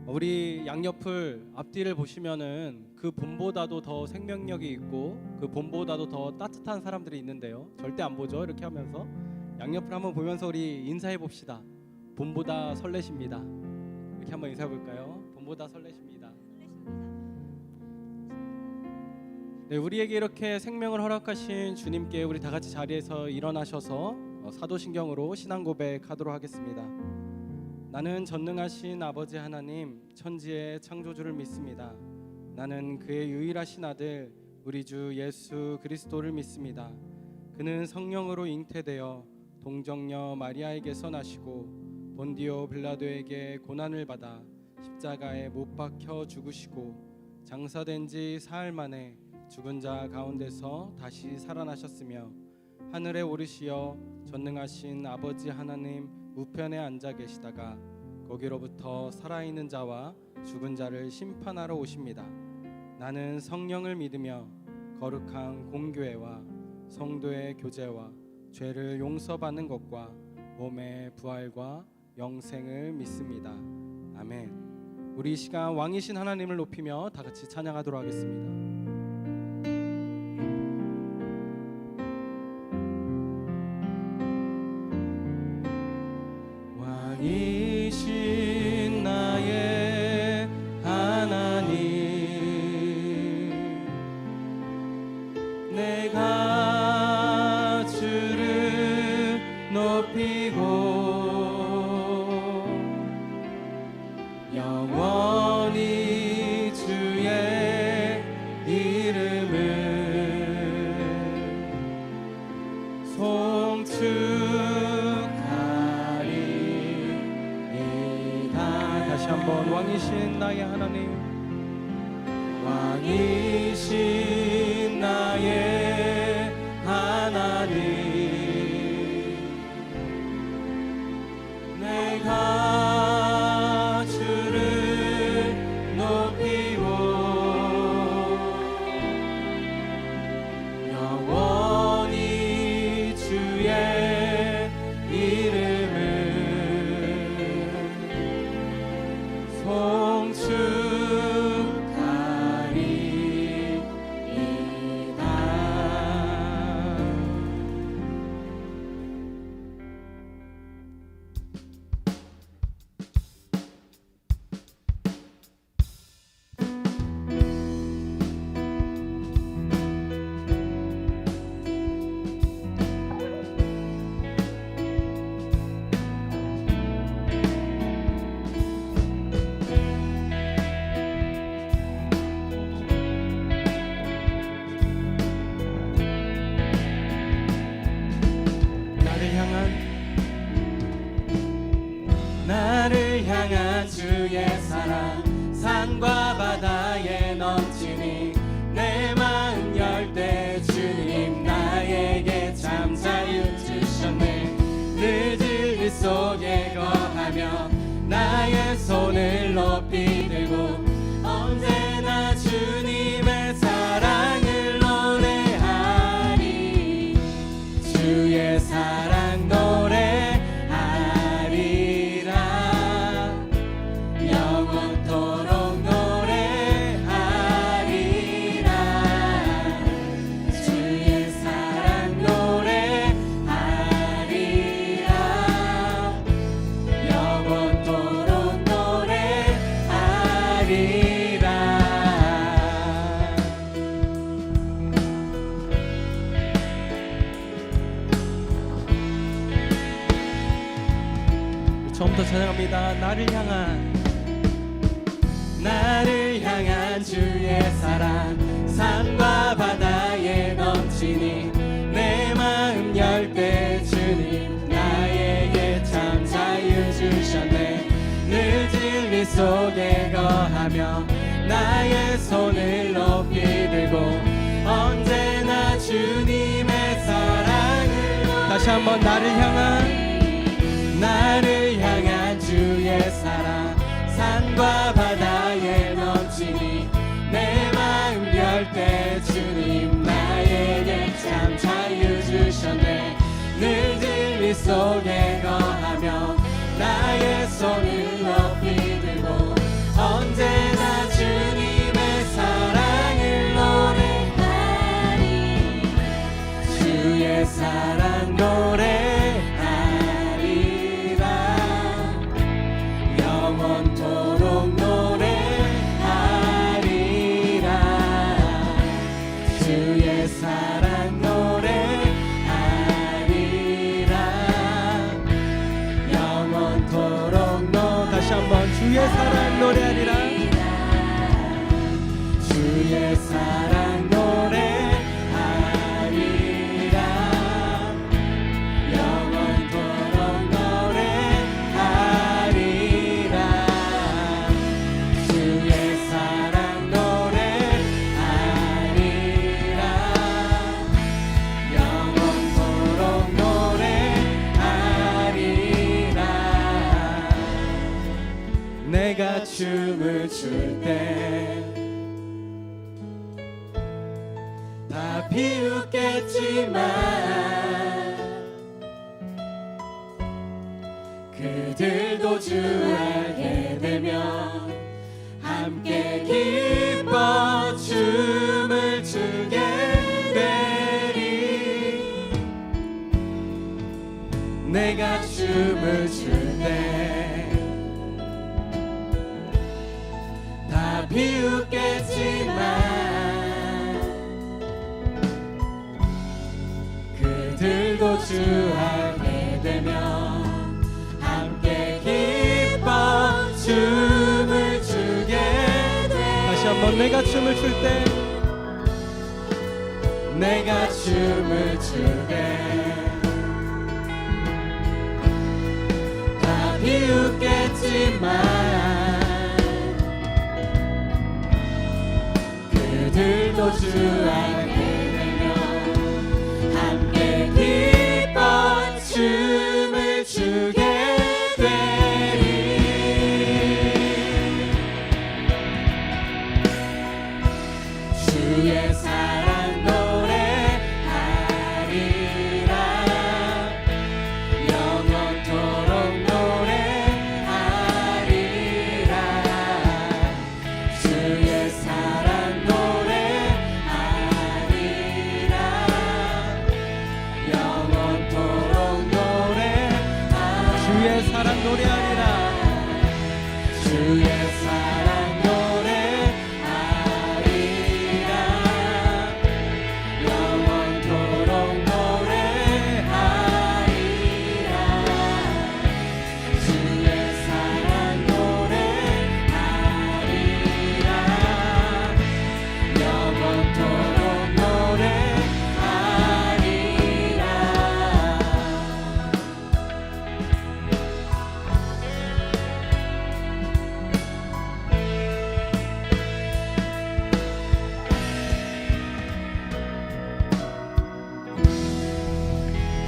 우리 양옆을 앞뒤를 보시면은 그 봄보다도 더 생명력이 있고 그 봄보다도 더 따뜻한 사람들이 있는데요. 절대 안 보죠. 이렇게 하면서 양옆을 한번 보면서 우리 인사해 봅시다. 봄보다 설레십니다. 이렇게 한번 인사해 볼까요? 봄보다 설레십니다. 네, 우리에게 이렇게 생명을 허락하신 주님께 우리 다 같이 자리에서 일어나셔서 사도신경으로 신앙 고백하도록 하겠습니다. 나는 전능하신 아버지 하나님 천지의 창조주를 믿습니다. 나는 그의 유일하신 아들 우리 주 예수 그리스도를 믿습니다. 그는 성령으로 잉태되어 동정녀 마리아에게서 나시고 본디오 빌라도에게 고난을 받아 십자가에 못 박혀 죽으시고 장사된 지 사흘 만에 죽은 자 가운데서 다시 살아나셨으며 하늘에 오르시어 전능하신 아버지 하나님 우편에 앉아 계시다가 거기로부터 살아있는 자와 죽은 자를 심판하러 오십니다. 나는 성령을 믿으며 거룩한 공교회와 성도의 교제와 죄를 용서받는 것과 몸의 부활과 영생을 믿습니다. 아멘. 우리 이 시간 왕이신 하나님을 높이며 다 같이 찬양하도록 하겠습니다. 왕이신 나의 하나님 내가 주를 높이고 영원히 주의 이름을 송축하리이다. 다시 한번 왕이신 나의 하나님 왕이신 나의 하나님 내가 주를 높이고 영원히 주의 이름을 나를 향한 주의 사랑 산과 바다에 넘치니 내 마음 열 때 주님 나에게 참 자유 주셨네. 늘 진리 속에 거하며 나의 손을 높이 들고 언제나 주님의 사랑을 노래하리. 주의 사랑 노래하리라. 영원토록 노래하리라. 주의 사랑 노래하리라. 영원토록 노래하리라. 처음부터 찬양합니다. 나를 향한 주의 사랑 산과 바다에 넘치니 내 마음 열 때 주님 나에게 참 자유 주셨네. 늘 진리 속에 거하며 나의 손을 높이 들고 언제나 주님의 사랑을 다시 한번 나를 향한 주의 사랑 산과 바다에 넘치니 내 마음 열 때 주님 나에게 참 자유 주셨네. 늘 진리 속에 거하며 나의 손을 높이 들고 사랑 노래하리라. 주의 사랑 노래하리라. 영원토록 노래하리라. 주의 사랑 노래하리라. 영원토록 노래하리라. 내가 춤을 출 때 다 비웃겠지만 그들도 주 알게 되면 함께 기뻐 춤을 추게 되리. 내가 춤을 출 때 다 비웃겠지만 그들도 주 알게 되면 함께 기뻐 춤을 추게 돼. 다시 한번 내가 춤을 출 때 내가 춤을 출 때 다 비웃겠지만 그들도 주 알게 되면 함께 기뻐 춤을 추게 되리. 주의 사랑 노래하리라. 영원토록 노래하리라. 주의 사랑 노래하리라. 영원토록 노래하리라. 주의 사랑 노래하리라. 주의 사랑 노래하리라. 영원토록 노래하리라. 주의 사랑 노래하리라. 영원토록 노래하리라.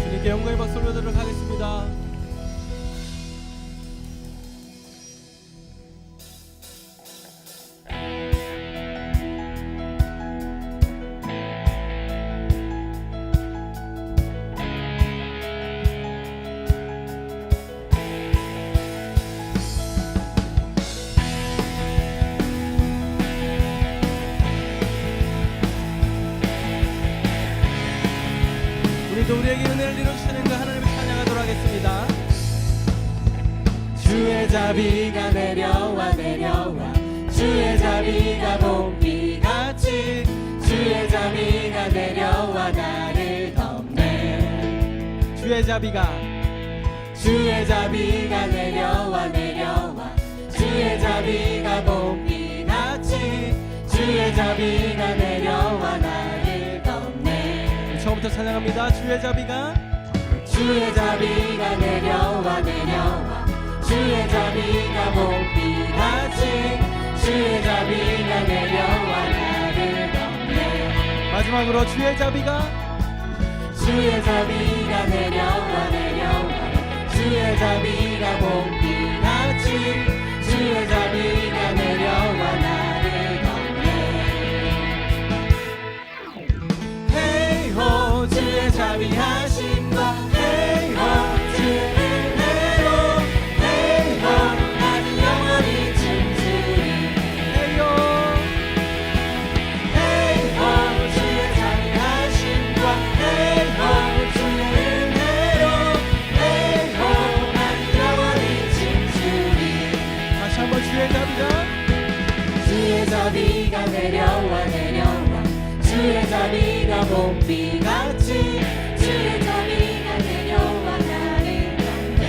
주님께 영광의 박수 올려드리도록 하겠습니다. 우리도 우리에게 은혜를 이루시는 그 하나님을 찬양하도록 하겠습니다. 주의 자비가 내려와 내려와 주의 자비가 봄비같이 주의 자비가 내려와 나를 덮네. 주의 자비가 내려와 내려와 주의 자비가 봄비같이 주의 자비가 내려와 나를 덮네. 처음부터 찬양합니다. 주의 자비가 내려와 내려와 주의 자비가 봄비같이 주의 자비가 내려와 나를 덮네. 마지막으로 주의 자비가 내려와 내려와 주의 자비가 봄비같이 주의 자비가 내려와 나를 덮네. 헤이호 주의 자비하심과 헤이호 주의 은혜로 헤이호 나는 영원히 춤추리. 헤이호 주의 자비하심과 헤이호 주의 은혜로 헤이호 나는 영원히 춤추리. 다시 한번 주의 자비가 내려와 내려와 주의 자비가 봄비같이 주의 자비가 내려와 나를 덮네.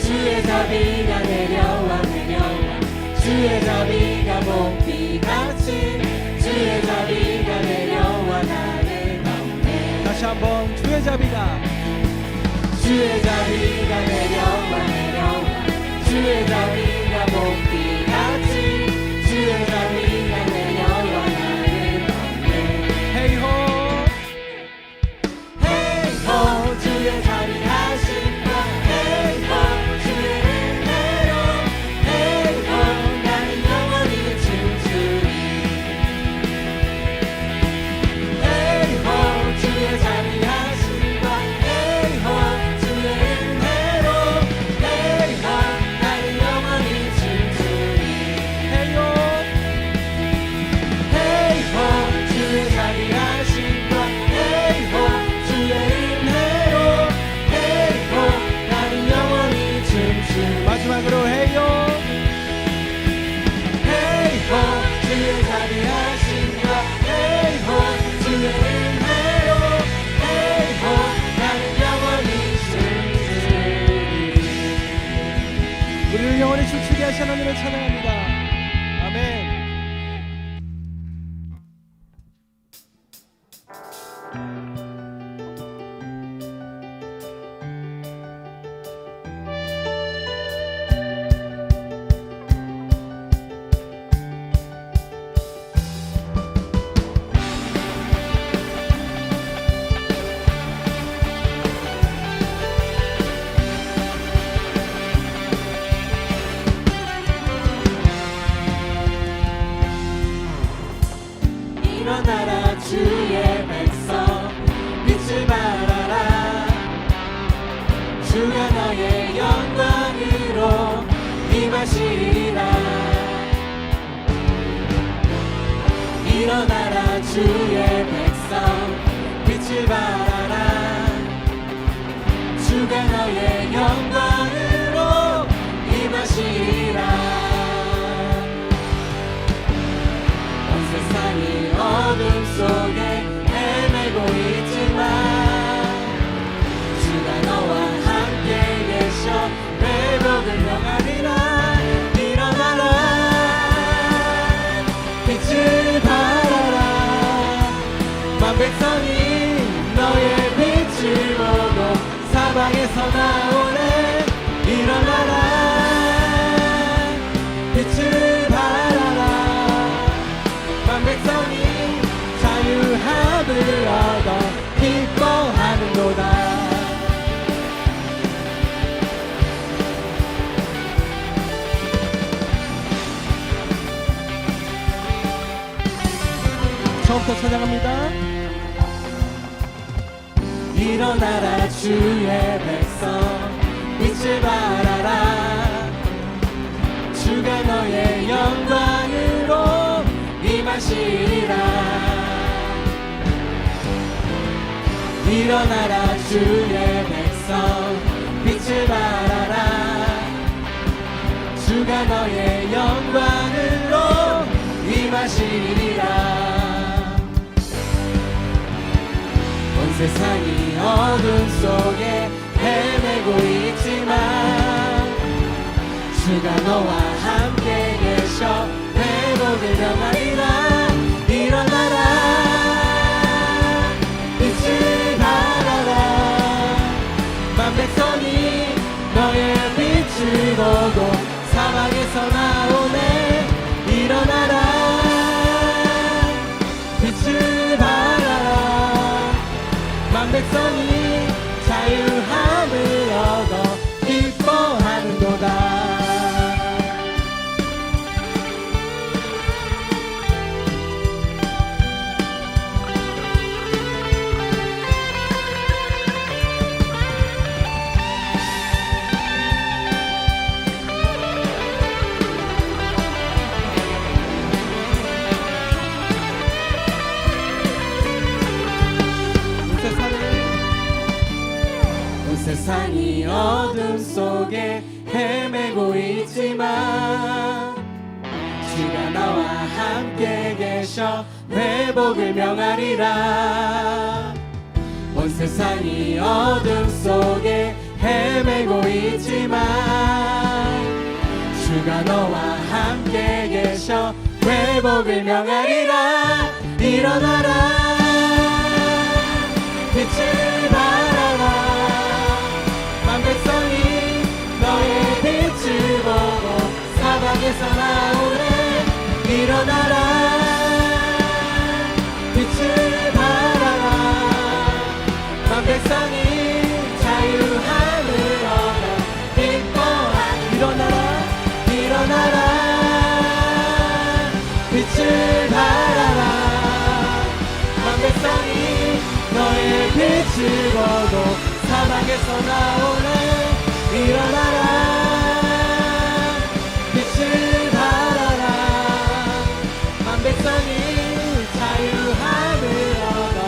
주의 자비가 내려와 주의 자비가 목비같이 주의 자비가 내려와 나를 덮네. 다시 한번 주의 자비가 내려와 주의 자비가 목비같이 주의 자비가 내려와 나를 덮네. 헤이호 헤이호 주의 자비하신 것 헤이호 주의 은혜로 헤이호 나는 영원히 춤추리. 헤이호 주의 자비하신 것 헤이호 주의 은혜로 헤이호 나는 영원히 춤추리. 헤이호 헤이호 주의 자비하신 것 헤이호 주의 은혜로 헤이호 나는 영원히 춤추리. 마지막으로 헤이호 헤이호 주의 자비하신 것 헤이호 주의 은혜로 헤이호 나는 영원히 춤추리. 우리를 영원히 춤추게 하신 하나님을 찬양합니다. 아멘. 일어나라 주의 백성 빛을 발하라. 주가 너의 영광으로 임하시리라. 일어나라 주의 백성 빛을 발하라. 주가 너의 영광으로 임하시리라. 온 세상이 어둠 속에 헤매고 있지만 주가 너와 함께 계셔 회복을 명하리라. 일어나라 빛을 발하라. 만 백성이 너의 빛을 보고 사방에서 나오네. 일어나라 빛을 발하라. 만 백성이 자유함을 얻어 기뻐하는도다. 처음부터 찬양합니다. 일어나라 주의 백성 빛을 발하라. 주가 너의 영광으로 임하시리라. 일어나라 주의 백성 빛을 발하라. 주가 너의 영광으로 임하시리라. 온 세상이 어둠 속에 헤매고 있지만 주가 너와 함께 계셔 회복을 명하리라. 일어나라 빛을 발하라. 만 백성이 너의 빛을 보고 사방에서 나오네. 일어나라 빛을 발하라. 만 백성이 자유함을 얻어 기뻐하는도다. 세상이 어둠 속에 헤매고 있지만 주가 너와 함께 계셔 회복을 명하리라. 온 세상이 어둠 속에 헤매고 있지만 주가 너와 함께 계셔 회복을 명하리라. 일어나라 빛을 발하라. 만 백성이 너의 빛을 보고 사방에서 나오네. 일어나라 빛을 발하라. 만 백성이 자유함을 얻어 기뻐하리. 일어나라 일어나라 빛을 발하라. 만 백성이 너의 빛을 보고 사막에서 나오네. 일어나라 빛을 발하라. 만 백성이 자유함을 얻어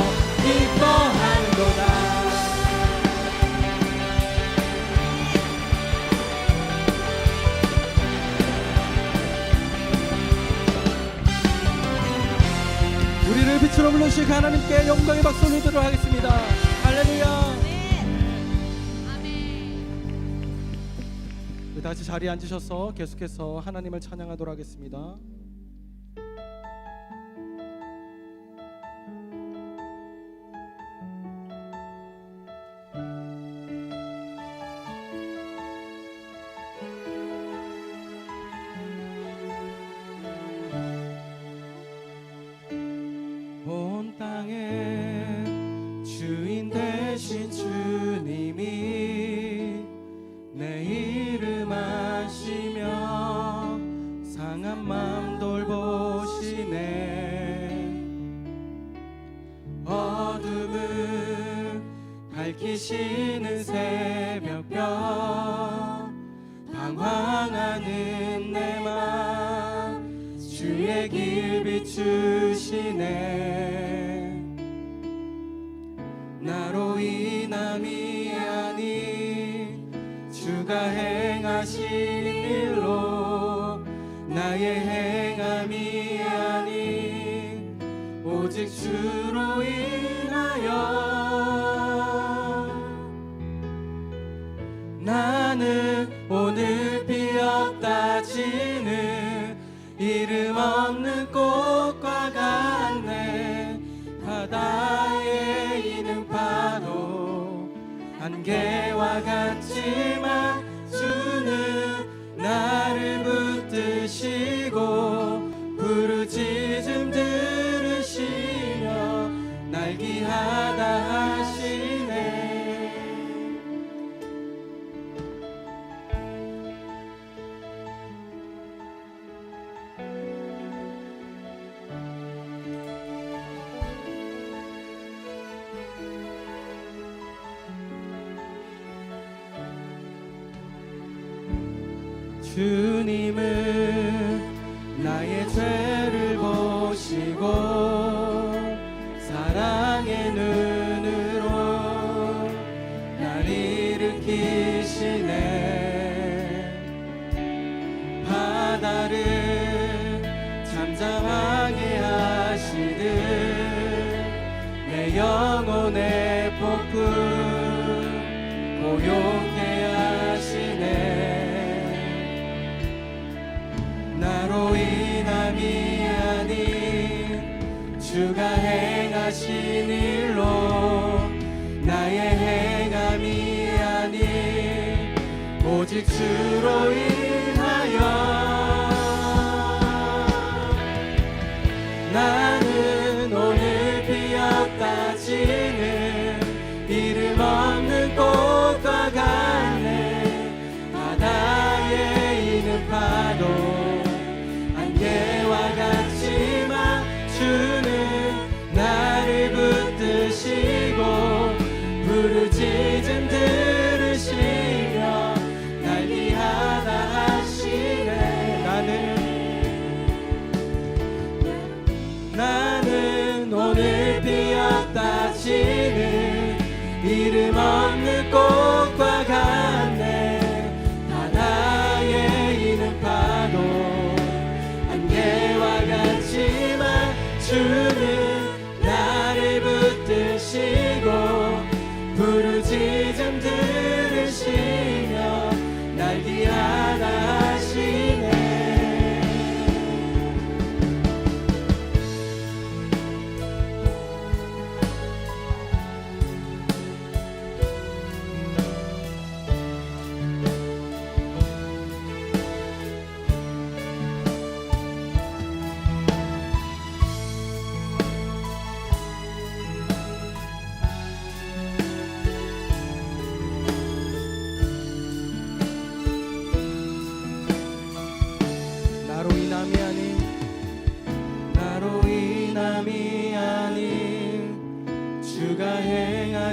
기뻐하는도다. 우리를 빛으로 불러주신 하나님께 영광의 박수 올리도록 하겠습니다. 할렐루야. 우리 다시 자리에 앉으셔서 계속해서 하나님을 찬양하도록 하겠습니다. 온 땅의 주인 되신 주님이 내 이름 아시며 상한 맘 돌보시네. 어둠을 밝히시는 새벽별 방황하는 내 맘 주의 길 비추시네. 나로 인함이 아닌 주가 행하신 일로 나의 행함이 아닌 오직 주로 인하여 나는 오늘 피었다 지는 이름 없는 꽃과 같네. 바다에 있는 파도 안개와 같지만 주는 나를 붙드시고 부르짖음 들으시며 날기하다 하시네. 주님은 나의 죄를 보시고 사랑의 눈으로 날 일으키시네. 바다를 잠잠하게 하시듯 내 영혼의 폭풍 고요케 하시네. 나로 인함이 아닌 주가 행하신 일로 나의 행함이 아닌 오직 주로 인하여 나는 오늘 피었다 지는 이름 없는 꽃과 같네. 바다에 있는 파도 안개와 같지만 주는 나를 붙드시고 부르짖음 들으시며 날기하다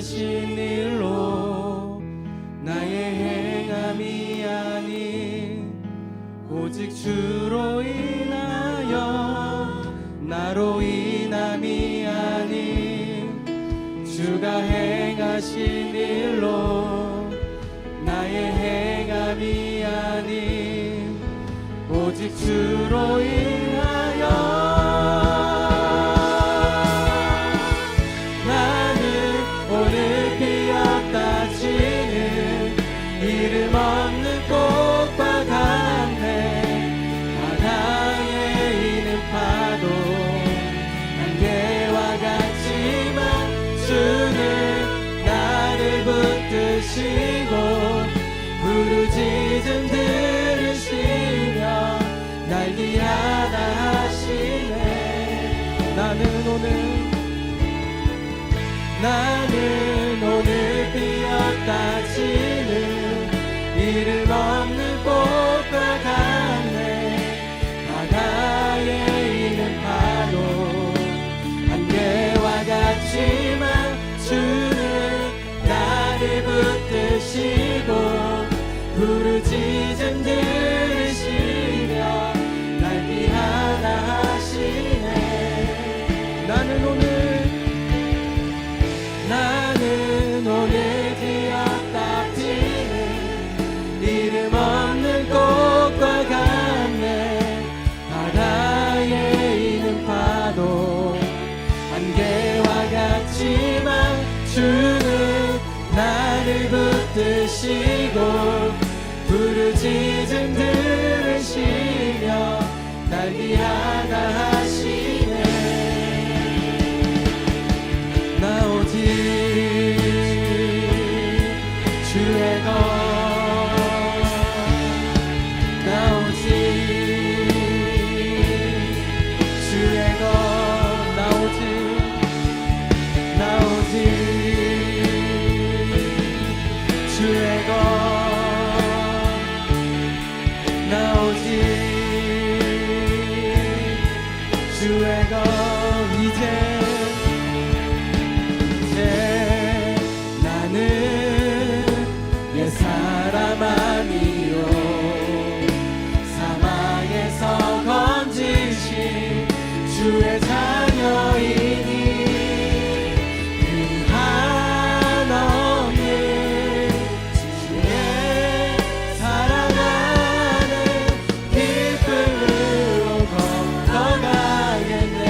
행하신 일로 나의 행함이 아닌 오직 주로 인하여 나로 인함이 아닌 주가 행하신 일로 나의 행함이 아닌 오직 주로 인하여 나는 오늘 피었다 지는 이름 없는 꽃과 같네 바다에 있는 파도 안개와 같지만 주는 나를 붙드시고 부르짖음 들으시며 날 귀하다 하시네 나는 오늘 피었다 지는 이름 없는 꽃과 같네 바다에 있는 파도 안개와 같지만 주는 나를 붙드시고 부르짖음 들으시며 날 귀하다 하시네 나는 오늘 피었다 피는 이름 없는 꽃과 같네 바다에 있는 파도 안개와 같지만 주는 나를 붙드시고 부르짖음 들으시며 날 귀하다 하시네 나 오직 주의 것 나 오직 주의 것 나 오직 주의 것 나 오직 주의 것 이제 나는 옛 사람 아니요 사망에서 건지신 주의 자녀이니 그 한없는 주의 사랑하는 기쁨으로 걸어가겠네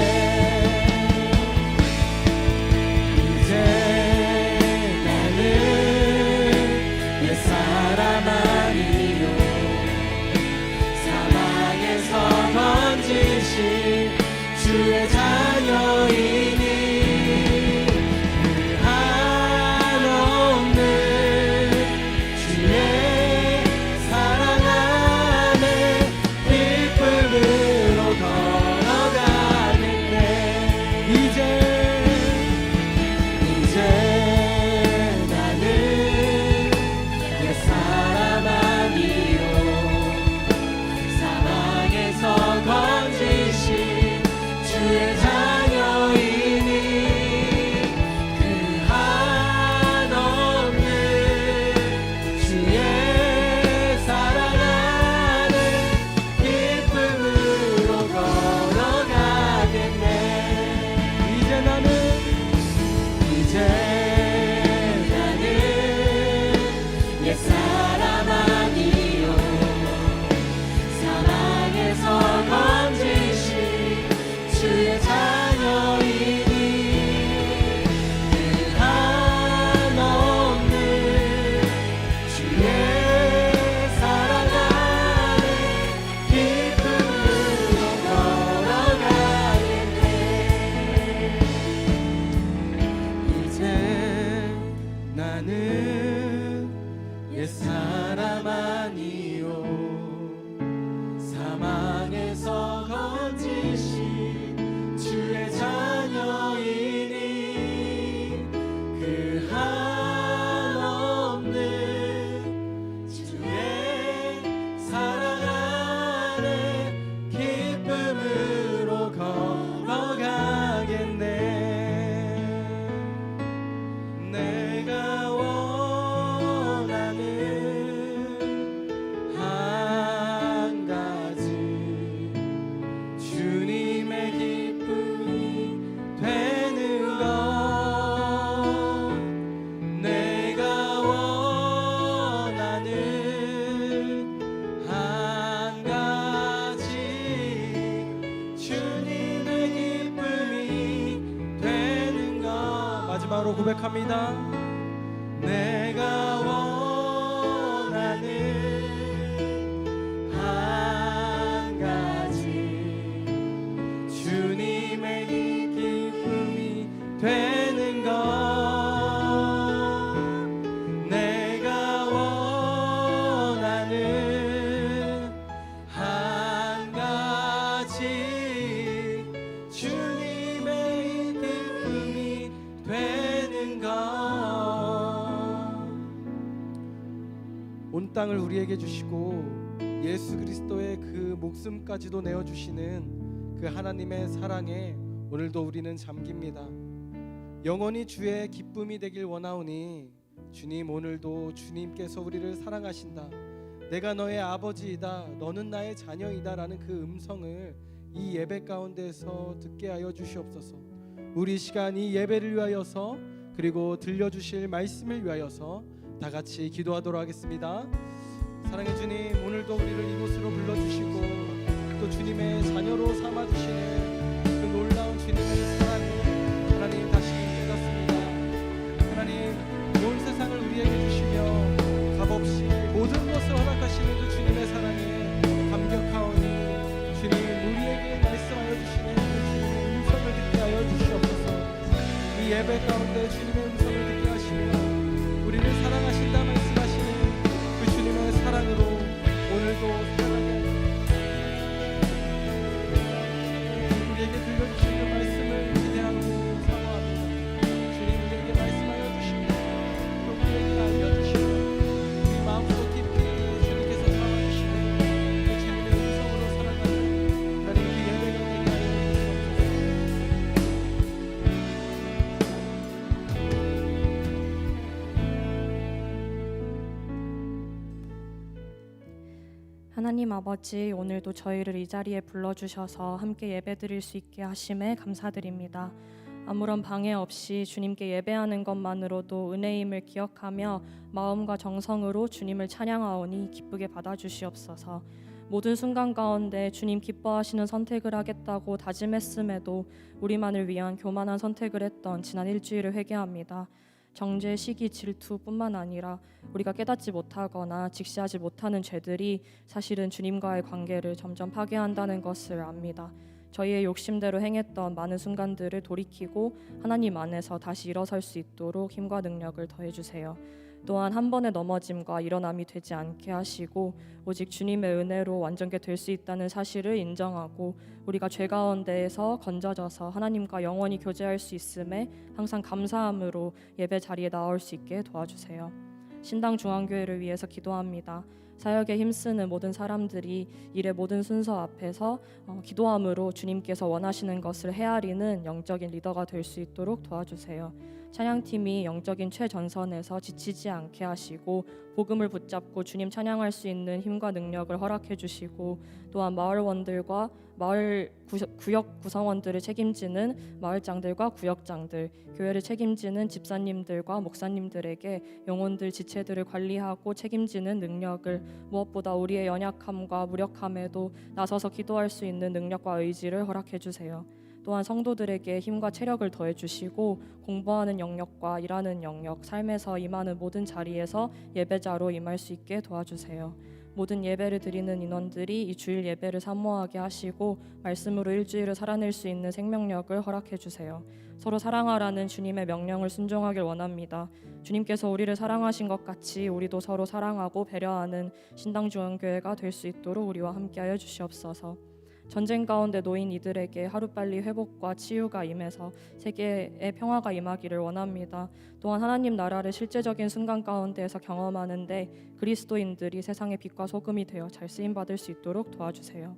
고백합니다. 내가 원하는 한 가지 주님의 이 기쁨이 되는 것 내가 원하는 한 가지 주님의 이 기쁨이 되는 것 온 땅을 우리에게 주시고 예수 그리스도의 그 목숨까지도 내어주시는 그 하나님의 사랑에 오늘도 우리는 잠깁니다. 영원히 주의 기쁨이 되길 원하오니 주님, 오늘도 주님께서 우리를 사랑하신다, 내가 너의 아버지이다, 너는 나의 자녀이다 라는 그 음성을 이 예배 가운데서 듣게 하여 주시옵소서. 우리 시간 이 예배를 위하여서 그리고 들려주실 말씀을 위하여서 다 같이 기도하도록 하겠습니다. 사랑의 주님, 오늘도 우리를 이곳으로 불러주시고 또 주님의 자녀로 삼아주시는 그 놀라운 주님의 사랑을 하나님 다시 깨닫습니다. 하나님, 온 세상을 우리에게 주시며 값없이 모든 것을 허락하시는 그 주님의 사랑에 감격하오니 주님, 우리에게 말씀하여 주시는 그 주님의 음성을 듣게 하여 주시옵소서. 이 예배 가운데 주님의 음성을 듣게 하시며 우리를 사랑하신다 말씀하시는 그 주님의 사랑으로 오늘도 살아가게 우리에게 들려주신 그 말씀을 기대하고 사모합니다. 주님, 우리에게 말씀하여 주시고 또 우리에게 알려주시고 우리 마음속 깊이 주님께서 담아주시는 그 주님의 음성으로 살아가는 하나님 그 예배가 되게 하여 하나님 아버지, 오늘도 저희를 이 자리에 불러주셔서 함께 예배드릴 수 있게 하심에 감사드립니다. 아무런 방해 없이 주님께 예배하는 것만으로도 은혜임을 기억하며 마음과 정성으로 주님을 찬양하오니 기쁘게 받아주시옵소서. 모든 순간 가운데 주님 기뻐하시는 선택을 하겠다고 다짐했음에도 우리만을 위한 교만한 선택을 했던 지난 일주일을 회개합니다. 정죄, 시기, 질투뿐만 아니라 우리가 깨닫지 못하거나 직시하지 못하는 죄들이 사실은 주님과의 관계를 점점 파괴한다는 것을 압니다. 저희의 욕심대로 행했던 많은 순간들을 돌이키고 하나님 안에서 다시 일어설 수 있도록 힘과 능력을 더해주세요. 또한 한 번의 넘어짐과 일어남이 되지 않게 하시고 오직 주님의 은혜로 완전케 될 수 있다는 사실을 인정하고 우리가 죄 가운데에서 건져져서 하나님과 영원히 교제할 수 있음에 항상 감사함으로 예배 자리에 나올 수 있게 도와주세요. 신당 중앙교회를 위해서 기도합니다. 사역에 힘쓰는 모든 사람들이 일의 모든 순서 앞에서 기도함으로 주님께서 원하시는 것을 헤아리는 영적인 리더가 될 수 있도록 도와주세요. 찬양팀이 영적인 최전선에서 지치지 않게 하시고 복음을 붙잡고 주님 찬양할 수 있는 힘과 능력을 허락해 주시고 또한 마을원들과 마을 구역 구성원들을 책임지는 마을장들과 구역장들, 교회를 책임지는 집사님들과 목사님들에게 영혼들 지체들을 관리하고 책임지는 능력을, 무엇보다 우리의 연약함과 무력함에도 나서서 기도할 수 있는 능력과 의지를 허락해 주세요. 또한 성도들에게 힘과 체력을 더해 주시고 공부하는 영역과 일하는 영역, 삶에서 임하는 모든 자리에서 예배자로 임할 수 있게 도와주세요. 모든 예배를 드리는 인원들이 이 주일 예배를 사모하게 하시고 말씀으로 일주일을 살아낼 수 있는 생명력을 허락해 주세요. 서로 사랑하라는 주님의 명령을 순종하길 원합니다. 주님께서 우리를 사랑하신 것 같이 우리도 서로 사랑하고 배려하는 신당중앙교회가 될 수 있도록 우리와 함께하여 주시옵소서. 전쟁 가운데 놓인 이들에게 하루빨리 회복과 치유가 임해서 세계의 평화가 임하기를 원합니다. 또한 하나님 나라를 실제적인 순간 가운데에서 경험하는데 그리스도인들이 세상의 빛과 소금이 되어 잘 쓰임받을 수 있도록 도와주세요.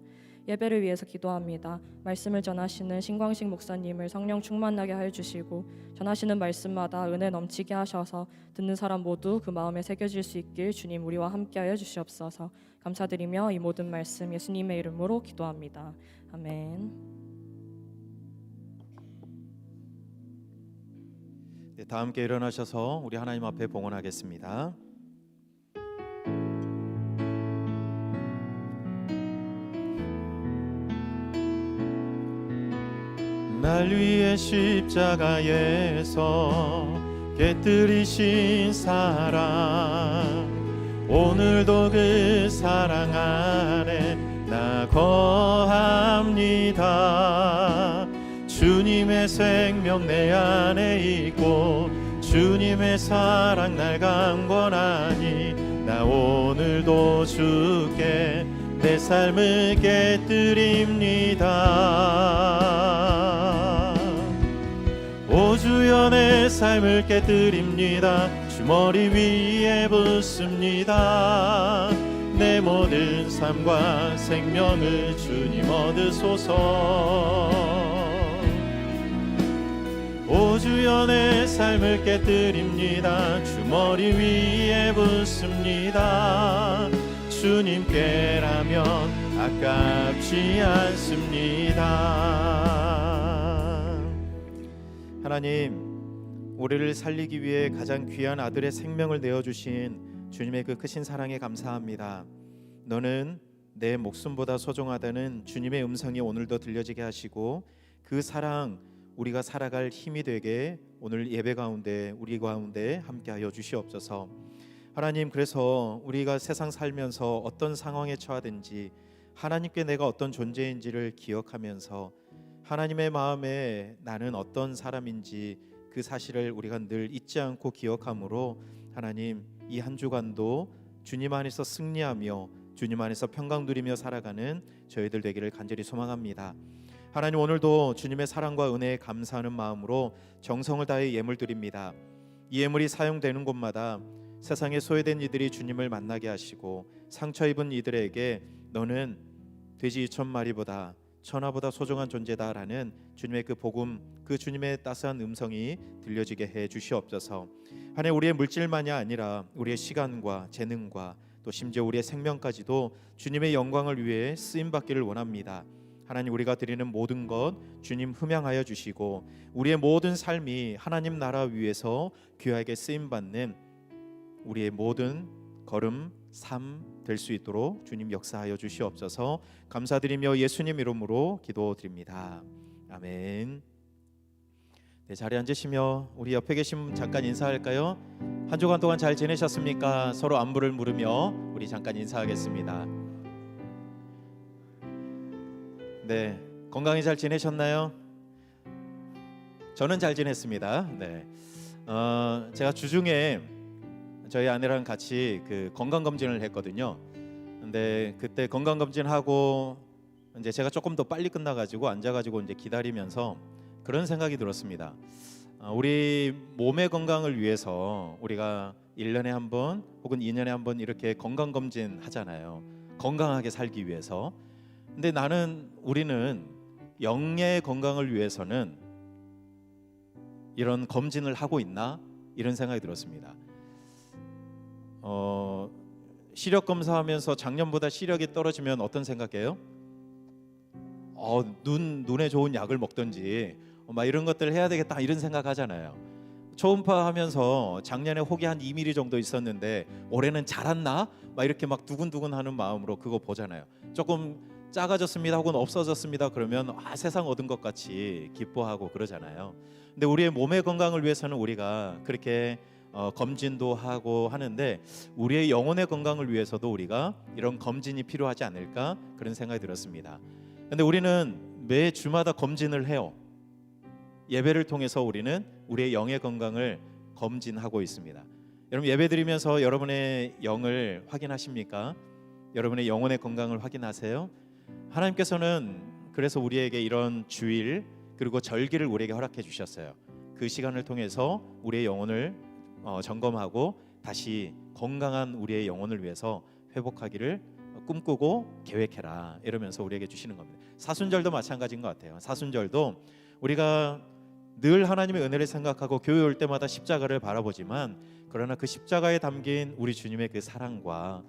예배를 위해서 기도합니다. 말씀을 전하시는 신광식 목사님을 성령 충만하게 하여 주시고 전하시는 말씀마다 은혜 넘치게 하셔서 듣는 사람 모두 그 마음에 새겨질 수 있길 주님 우리와 함께하여 주시옵소서. 감사드리며 이 모든 말씀 예수님의 이름으로 기도합니다. 아멘. 네, 다 함께 일어나셔서 우리 하나님 앞에 봉헌하겠습니다. 날 위해 십자가에서 깨뜨리신 사랑, 오늘도 그 사랑 안에 나 거합니다. 주님의 생명 내 안에 있고 주님의 사랑 날 강권하니 나 오늘도 주께 내 삶을 깨뜨립니다. 오 주여 내 삶을 깨뜨립니다. 주 머리 위에 붓습니다. 내 모든 삶과 생명을 주님 얻으소서. 오 주여 내 삶을 깨뜨립니다. 주 머리 위에 붓습니다. 주님께라면 아깝지 않습니다. 하나님, 우리를 살리기 위해 가장 귀한 아들의 생명을 내어주신 주님의 그 크신 사랑에 감사합니다. 너는 내 목숨보다 소중하다는 주님의 음성이 오늘도 들려지게 하시고 그 사랑 우리가 살아갈 힘이 되게 오늘 예배 가운데 우리 가운데 함께하여 주시옵소서. 하나님, 그래서 우리가 세상 살면서 어떤 상황에 처하든지 하나님께 내가 어떤 존재인지를 기억하면서 하나님의 마음에 나는 어떤 사람인지 그 사실을 우리가 늘 잊지 않고 기억함으로 하나님, 이 한 주간도 주님 안에서 승리하며 주님 안에서 평강 누리며 살아가는 저희들 되기를 간절히 소망합니다. 하나님, 오늘도 주님의 사랑과 은혜에 감사하는 마음으로 정성을 다해 예물 드립니다. 이 예물이 사용되는 곳마다 세상에 소외된 이들이 주님을 만나게 하시고 상처 입은 이들에게 너는 돼지 2,000마리보다 천하보다 소중한 존재다라는 주님의 그 복음, 그 주님의 따스한 음성이 들려지게 해 주시옵소서. 하나님, 우리의 물질만이 아니라 우리의 시간과 재능과 또 심지어 우리의 생명까지도 주님의 영광을 위해 쓰임받기를 원합니다. 하나님, 우리가 드리는 모든 것 주님 흠양하여 주시고 우리의 모든 삶이 하나님 나라 위에서 귀하게 쓰임받는 우리의 모든 걸음, 삶 될 수 있도록 주님 역사하여 주시옵소서. 감사드리며 예수님 이름으로 기도드립니다. 아멘. 네, 자리에 앉으시며 우리 옆에 계신 분 잠깐 인사할까요? 한 주간 동안 잘 지내셨습니까? 서로 안부를 물으며 우리 잠깐 인사하겠습니다. 네, 건강히 잘 지내셨나요? 저는 잘 지냈습니다. 네, 제가 주중에 저희 아내랑 같이 그 건강 검진을 했거든요. 근데 그때 건강 검진하고 이제 제가 조금 더 빨리 끝나가지고 앉아가지고 이제 기다리면서 그런 생각이 들었습니다. 우리 몸의 건강을 위해서 우리가 1년에 한 번 혹은 2년에 한 번 이렇게 건강 검진 하잖아요. 건강하게 살기 위해서. 근데 우리는 영의 건강을 위해서는 이런 검진을 하고 있나? 이런 생각이 들었습니다. 시력 검사하면서 작년보다 시력이 떨어지면 어떤 생각해요? 눈에 좋은 약을 먹든지 막 이런 것들을 해야 되겠다 이런 생각하잖아요. 초음파 하면서 작년에 혹이 한 2mm 정도 있었는데 올해는 자랐나? 막 이렇게 막 두근두근하는 마음으로 그거 보잖아요. 조금 작아졌습니다 혹은 없어졌습니다 그러면 세상 얻은 것 같이 기뻐하고 그러잖아요. 근데 우리의 몸의 건강을 위해서는 우리가 그렇게 검진도 하고 하는데 우리의 영혼의 건강을 위해서도 우리가 이런 검진이 필요하지 않을까 그런 생각이 들었습니다. 근데 우리는 매 주마다 검진을 해요. 예배를 통해서 우리는 우리의 영의 건강을 검진하고 있습니다. 여러분, 예배 드리면서 여러분의 영을 확인하십니까? 여러분의 영혼의 건강을 확인하세요? 하나님께서는 그래서 우리에게 이런 주일 그리고 절기를 우리에게 허락해 주셨어요. 그 시간을 통해서 우리의 영혼을 점검하고 다시 건강한 우리의 영혼을 위해서 회복하기를 꿈꾸고 계획해라 이러면서 우리에게 주시는 겁니다. 사순절도 마찬가지인 것 같아요. 사순절도 우리가 늘 하나님의 은혜를 생각하고 교회 올 때마다 십자가를 바라보지만 그러나 그 십자가에 담긴 우리 주님의 그 사랑과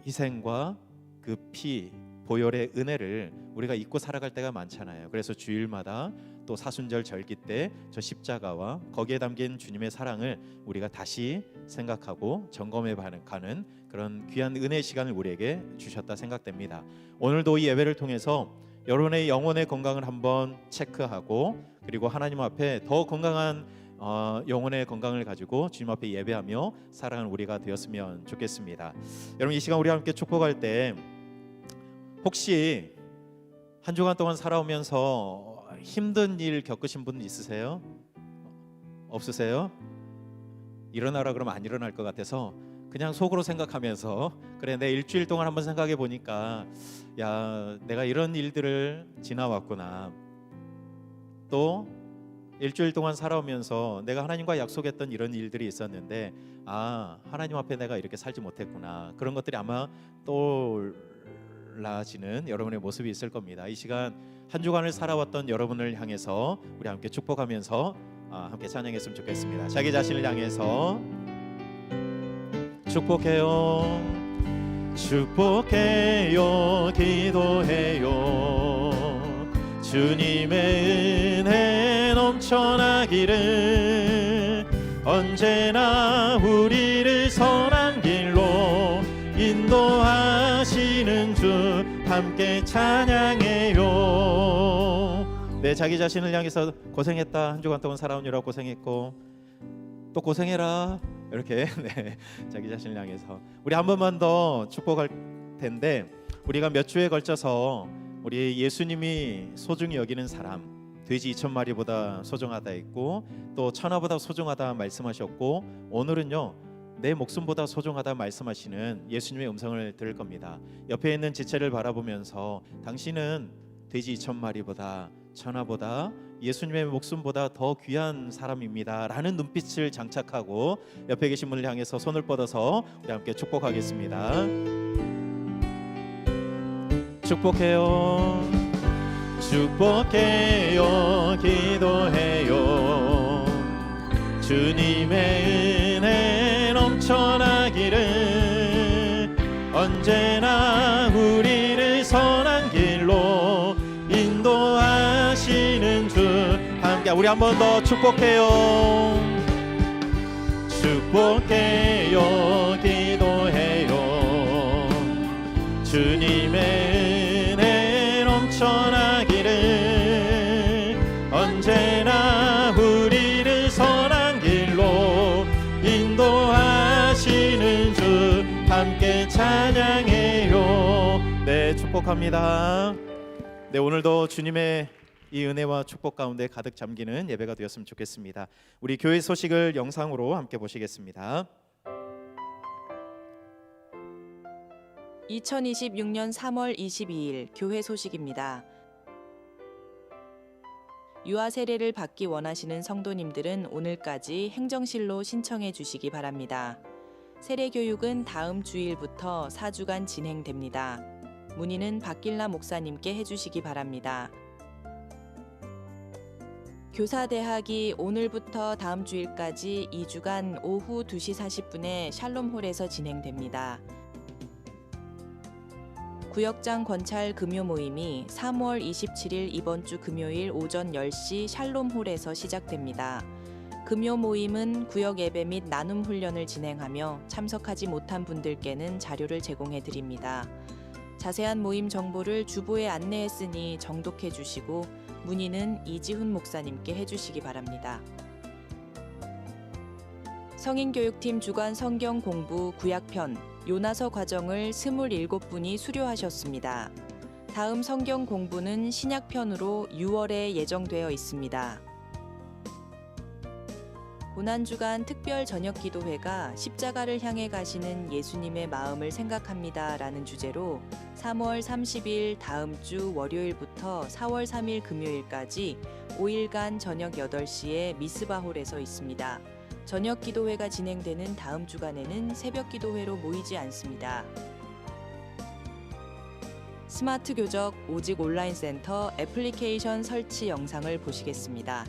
희생과 그 피 보혈의 은혜를 우리가 잊고 살아갈 때가 많잖아요. 그래서 주일마다 또 사순절 절기 때 저 십자가와 거기에 담긴 주님의 사랑을 우리가 다시 생각하고 점검해 가는 그런 귀한 은혜의 시간을 우리에게 주셨다 생각됩니다. 오늘도 이 예배를 통해서 여러분의 영혼의 건강을 한번 체크하고 그리고 하나님 앞에 더 건강한 영혼의 건강을 가지고 주님 앞에 예배하며 살아가는 우리가 되었으면 좋겠습니다. 여러분, 이 시간 우리 함께 축복할 때 혹시 한 주간 동안 살아오면서 힘든 일 겪으신 분 있으세요? 없으세요? 일어나라 그러면 안 일어날 것 같아서 그냥 속으로 생각하면서 그래, 내 일주일 동안 한번 생각해 보니까 야, 내가 이런 일들을 지나왔구나. 또 일주일 동안 살아오면서 내가 하나님과 약속했던 이런 일들이 있었는데 하나님 앞에 내가 이렇게 살지 못했구나. 그런 것들이 아마 떠올라지는 여러분의 모습이 있을 겁니다. 이 시간 한 주간을 살아왔던 여러분을 향해서 우리 함께 축복하면서 함께 찬양했으면 좋겠습니다. 자기 자신을 향해서 축복해요, 축복해요, 기도해요. 주님의 은혜 넘쳐나기를, 언제나 우리를 선한 길로 인도하시는 주 함께 찬양해요. 네, 자기 자신을 향해서 고생했다, 한 주간 동안 살아오느라고 고생했고 또 고생해라, 이렇게 네, 자기 자신을 향해서 우리 한 번만 더 축복할 텐데, 우리가 몇 주에 걸쳐서 우리 예수님이 소중히 여기는 사람, 돼지 2,000마리보다 소중하다 했고 또 천하보다 소중하다 말씀하셨고, 오늘은요 내 목숨보다 소중하다 말씀하시는 예수님의 음성을 들을 겁니다. 옆에 있는 지체를 바라보면서 당신은 돼지 2,000마리보다 천하보다 예수님의 목숨보다 더 귀한 사람입니다 라는 눈빛을 장착하고 옆에 계신 분을 향해서 손을 뻗어서 우리 함께 축복하겠습니다. 축복해요, 축복해요, 기도해요. 주님의 은혜 넘쳐나기를, 언제나 우리를 선한 길로 인도하시는 주 함께 우리 한 번 더 축복해요, 축복해요, 기도해요. 주님의 은혜 넘쳐나기를, 언제나 우리를 선한 길로 인도하시는 주 함께 찬양해요. 네, 축복합니다. 네, 오늘도 주님의 이 은혜와 축복 가운데 가득 잠기는 예배가 되었으면 좋겠습니다. 우리 교회 소식을 영상으로 함께 보시겠습니다. 2026년 3월 22일 교회 소식입니다. 유아 세례를 받기 원하시는 성도님들은 오늘까지 행정실로 신청해 주시기 바랍니다. 세례 교육은 다음 주일부터 4주간 진행됩니다. 문의는 박길라 목사님께 해주시기 바랍니다. 교사대학이 오늘부터 다음 주일까지 2주간 오후 2시 40분에 샬롬홀에서 진행됩니다. 구역장 권찰 금요 모임이 3월 27일 이번 주 금요일 오전 10시 샬롬홀에서 시작됩니다. 금요 모임은 구역 예배 및 나눔 훈련을 진행하며 참석하지 못한 분들께는 자료를 제공해 드립니다. 자세한 모임 정보를 주보에 안내했으니 정독해 주시고 문의는 이지훈 목사님께 해주시기 바랍니다. 성인교육팀 주간 성경 공부 구약편 요나서 과정을 27분이 수료하셨습니다. 다음 성경 공부는 신약편으로 6월에 예정되어 있습니다. 고난주간 특별 저녁기도회가 십자가를 향해 가시는 예수님의 마음을 생각합니다 라는 주제로 3월 30일 다음 주 월요일부터 4월 3일 금요일까지 5일간 저녁 8시에 미스바홀에서 있습니다. 저녁 기도회가 진행되는 다음 주간에는 새벽 기도회로 모이지 않습니다. 스마트 교적 오직 온라인 센터 애플리케이션 설치 영상을 보시겠습니다.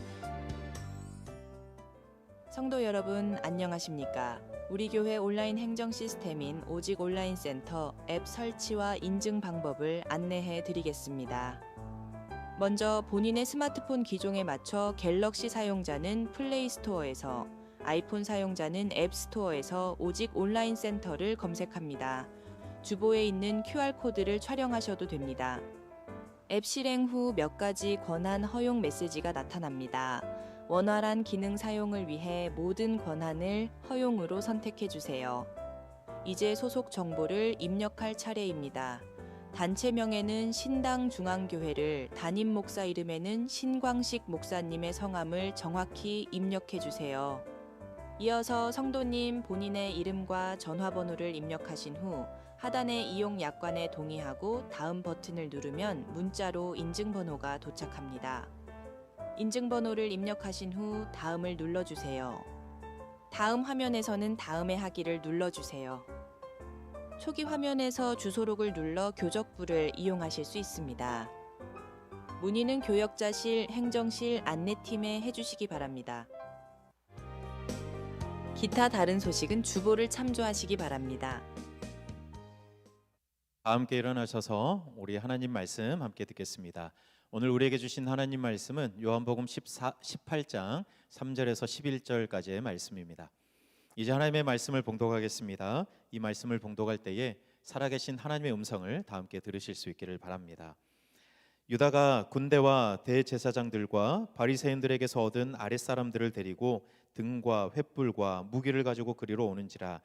성도 여러분 안녕하십니까? 우리 교회 온라인 행정 시스템인 오직 온라인 센터 앱 설치와 인증 방법을 안내해 드리겠습니다. 먼저 본인의 스마트폰 기종에 맞춰 갤럭시 사용자는 플레이 스토어에서, 아이폰 사용자는 앱 스토어에서 오직 온라인 센터를 검색합니다. 주보에 있는 QR코드를 촬영하셔도 됩니다. 앱 실행 후 몇 가지 권한 허용 메시지가 나타납니다. 원활한 기능 사용을 위해 모든 권한을 허용으로 선택해 주세요. 이제 소속 정보를 입력할 차례입니다. 단체명에는 신당중앙교회를, 담임 목사 이름에는 신광식 목사님의 성함을 정확히 입력해 주세요. 이어서 성도님 본인의 이름과 전화번호를 입력하신 후 하단의 이용 약관에 동의하고 다음 버튼을 누르면 문자로 인증번호가 도착합니다. 인증번호를 입력하신 후 다음을 눌러주세요. 다음 화면에서는 다음에 하기를 눌러주세요. 초기 화면에서 주소록을 눌러 교적부를 이용하실 수 있습니다. 문의는 교역자실, 행정실, 안내팀에 해주시기 바랍니다. 기타 다른 소식은 주보를 참조하시기 바랍니다. 다 함께 일어나셔서 우리 하나님 말씀 함께 듣겠습니다. 오늘 우리에게 주신 하나님 말씀은 요한복음 18장 3절에서 11절까지의 말씀입니다. 이제 하나님의 말씀을 봉독하겠습니다. 이 말씀을 봉독할 때에 살아계신 하나님의 음성을 다 함께 들으실 수 있기를 바랍니다. 유다가 군대와 대제사장들과 바리새인들에게서 얻은 아랫사람들을 데리고 등과 횃불과 무기를 가지고 그리로 오는지라.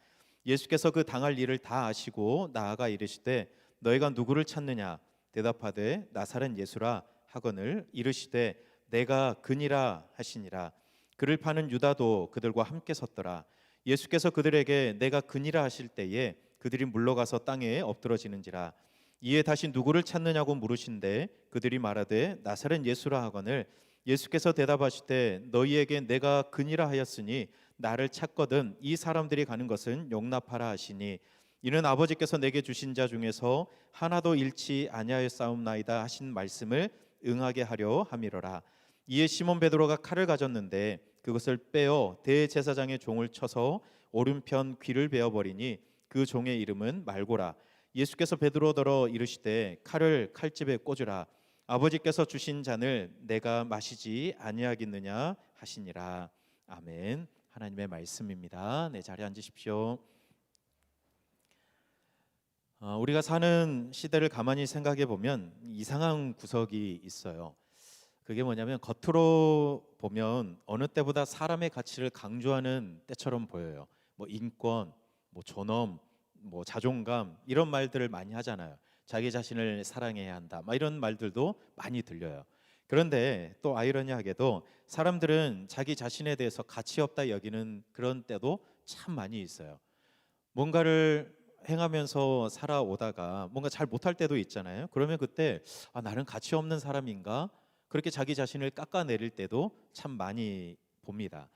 예수께서 그 당할 일을 다 아시고 나아가 이르시되 너희가 누구를 찾느냐? 대답하되 나사렛 예수라 하거늘 이르시되 내가 그니라 하시니라. 그를 파는 유다도 그들과 함께 섰더라. 예수께서 그들에게 내가 그니라 하실 때에 그들이 물러가서 땅에 엎드러지는지라. 이에 다시 누구를 찾느냐고 물으신대 그들이 말하되 나사렛 예수라 하거늘 예수께서 대답하시되 너희에게 내가 그니라 하였으니 나를 찾거든 이 사람들이 가는 것은 용납하라 하시니 이는 아버지께서 내게 주신 자 중에서 하나도 잃지 아니하였사옵나이다 하신 말씀을 응하게 하려 함이로라. 이에 시몬 베드로가 칼을 가졌는데 그것을 빼어 대제사장의 종을 쳐서 오른편 귀를 베어버리니 그 종의 이름은 말고라. 예수께서 베드로더러 이르시되 칼을 칼집에 꽂으라. 아버지께서 주신 잔을 내가 마시지 아니하겠느냐 하시니라. 아멘. 하나님의 말씀입니다. 네, 자리에 앉으십시오. 우리가 사는 시대를 가만히 생각해 보면 이상한 구석이 있어요. 그게 뭐냐면 겉으로 보면 어느 때보다 사람의 가치를 강조하는 때처럼 보여요. 뭐 인권, 뭐 존엄, 뭐 자존감 이런 말들을 많이 하잖아요. 자기 자신을 사랑해야 한다. 막 이런 말들도 많이 들려요. 그런데 또 아이러니하게도 사람들은 자기 자신에 대해서 가치 없다 여기는 그런 때도 참 많이 있어요. 뭔가를 행하면서 살아오다가 뭔가 잘 못할 때도 있잖아요. 그러면 그때 나는 가치 없는 사람인가? 그렇게 자기 자신을 깎아내릴 때도 참 많이 봅니다.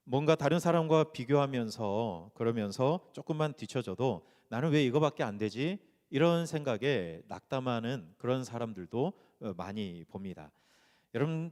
뭔가 다른 사람과 비교하면서 그러면서 조금만 뒤쳐져도 나는 왜 이거밖에 안 되지? 이런 생각에 낙담하는 그런 사람들도 많이 봅니다. 여러분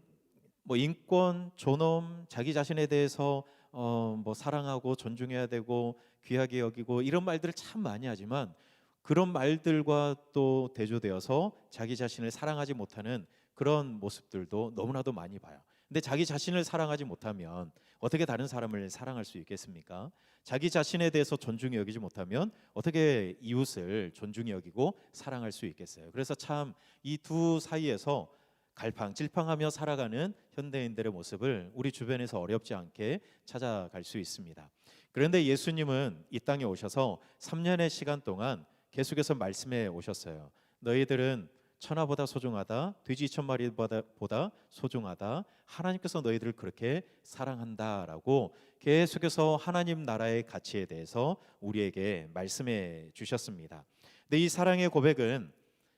뭐 인권, 존엄, 자기 자신에 대해서 뭐 사랑하고 존중해야 되고 귀하게 여기고 이런 말들을 참 많이 하지만 그런 말들과 또 대조되어서 자기 자신을 사랑하지 못하는 그런 모습들도 너무나도 많이 봐요. 근데 자기 자신을 사랑하지 못하면 어떻게 다른 사람을 사랑할 수 있겠습니까? 자기 자신에 대해서 존중히 여기지 못하면 어떻게 이웃을 존중히 여기고 사랑할 수 있겠어요? 그래서 참 이 두 사이에서 갈팡질팡하며 살아가는 현대인들의 모습을 우리 주변에서 어렵지 않게 찾아갈 수 있습니다. 그런데 예수님은 이 땅에 오셔서 3년의 시간 동안 계속해서 말씀해 오셨어요. 너희들은 천하보다 소중하다, 돼지 2,000마리보다 소중하다, 하나님께서 너희들을 그렇게 사랑한다라고 계속해서 하나님 나라의 가치에 대해서 우리에게 말씀해 주셨습니다. 근데 이 사랑의 고백은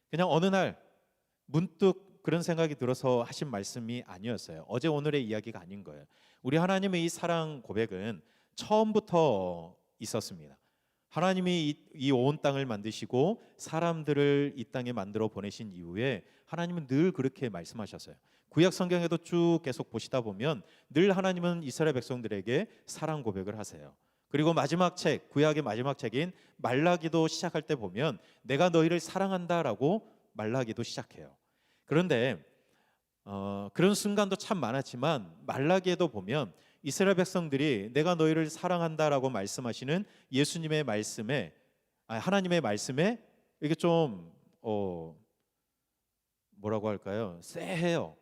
그냥 어느 날 문득 그런 생각이 들어서 하신 말씀이 아니었어요. 어제 오늘의 이야기가 아닌 거예요. 우리 하나님의 이 사랑 고백은 처음부터 있었습니다. 하나님이 이 온 땅을 만드시고 사람들을 이 땅에 만들어 보내신 이후에 하나님은 늘 그렇게 말씀하셨어요. 구약 성경에도 쭉 계속 보시다 보면 늘 하나님은 이스라엘 백성들에게 사랑 고백을 하세요. 그리고 마지막 책, 구약의 마지막 책인 말라기도 시작할 때 보면 내가 너희를 사랑한다라고 말라기도 시작해요. 그런데 그런 순간도 참 많았지만 말라기에도 보면 이스라엘 백성들이 내가 너희를 사랑한다라고 말씀하시는 예수님의 말씀에 하나님의 말씀에 이게 좀 뭐라고 할까요? 쎄해요.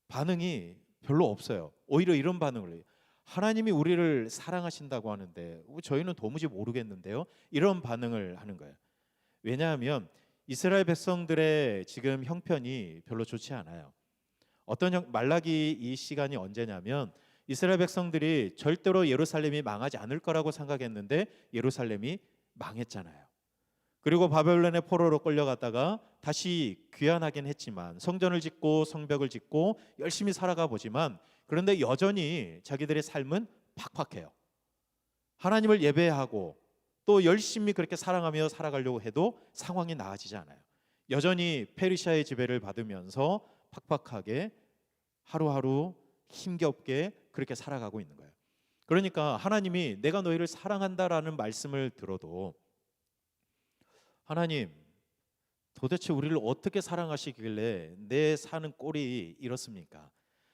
반응이 별로 없어요. 오히려 이런 반응을 해요. 하나님이 우리를 사랑하신다고 하는데 저희는 도무지 모르겠는데요. 이런 반응을 하는 거예요. 왜냐하면 이스라엘 백성들의 지금 형편이 별로 좋지 않아요. 말라기 이 시간이 언제냐면 이스라엘 백성들이 절대로 예루살렘이 망하지 않을 거라고 생각했는데 예루살렘이 망했잖아요. 그리고 바벨론의 포로로 끌려갔다가 다시 귀환하긴 했지만 성전을 짓고 성벽을 짓고 열심히 살아가 보지만 그런데 여전히 자기들의 삶은 팍팍해요. 하나님을 예배하고 또 열심히 그렇게 사랑하며 살아가려고 해도 상황이 나아지지 않아요. 여전히 페르시아의 지배를 받으면서 팍팍하게 하루하루 힘겹게 그렇게 살아가고 있는 거예요. 그러니까 하나님이 내가 너희를 사랑한다라는 말씀을 들어도 하나님 도대체 우리를 어떻게 사랑하시길래 내 사는 꼴이 이렇습니까?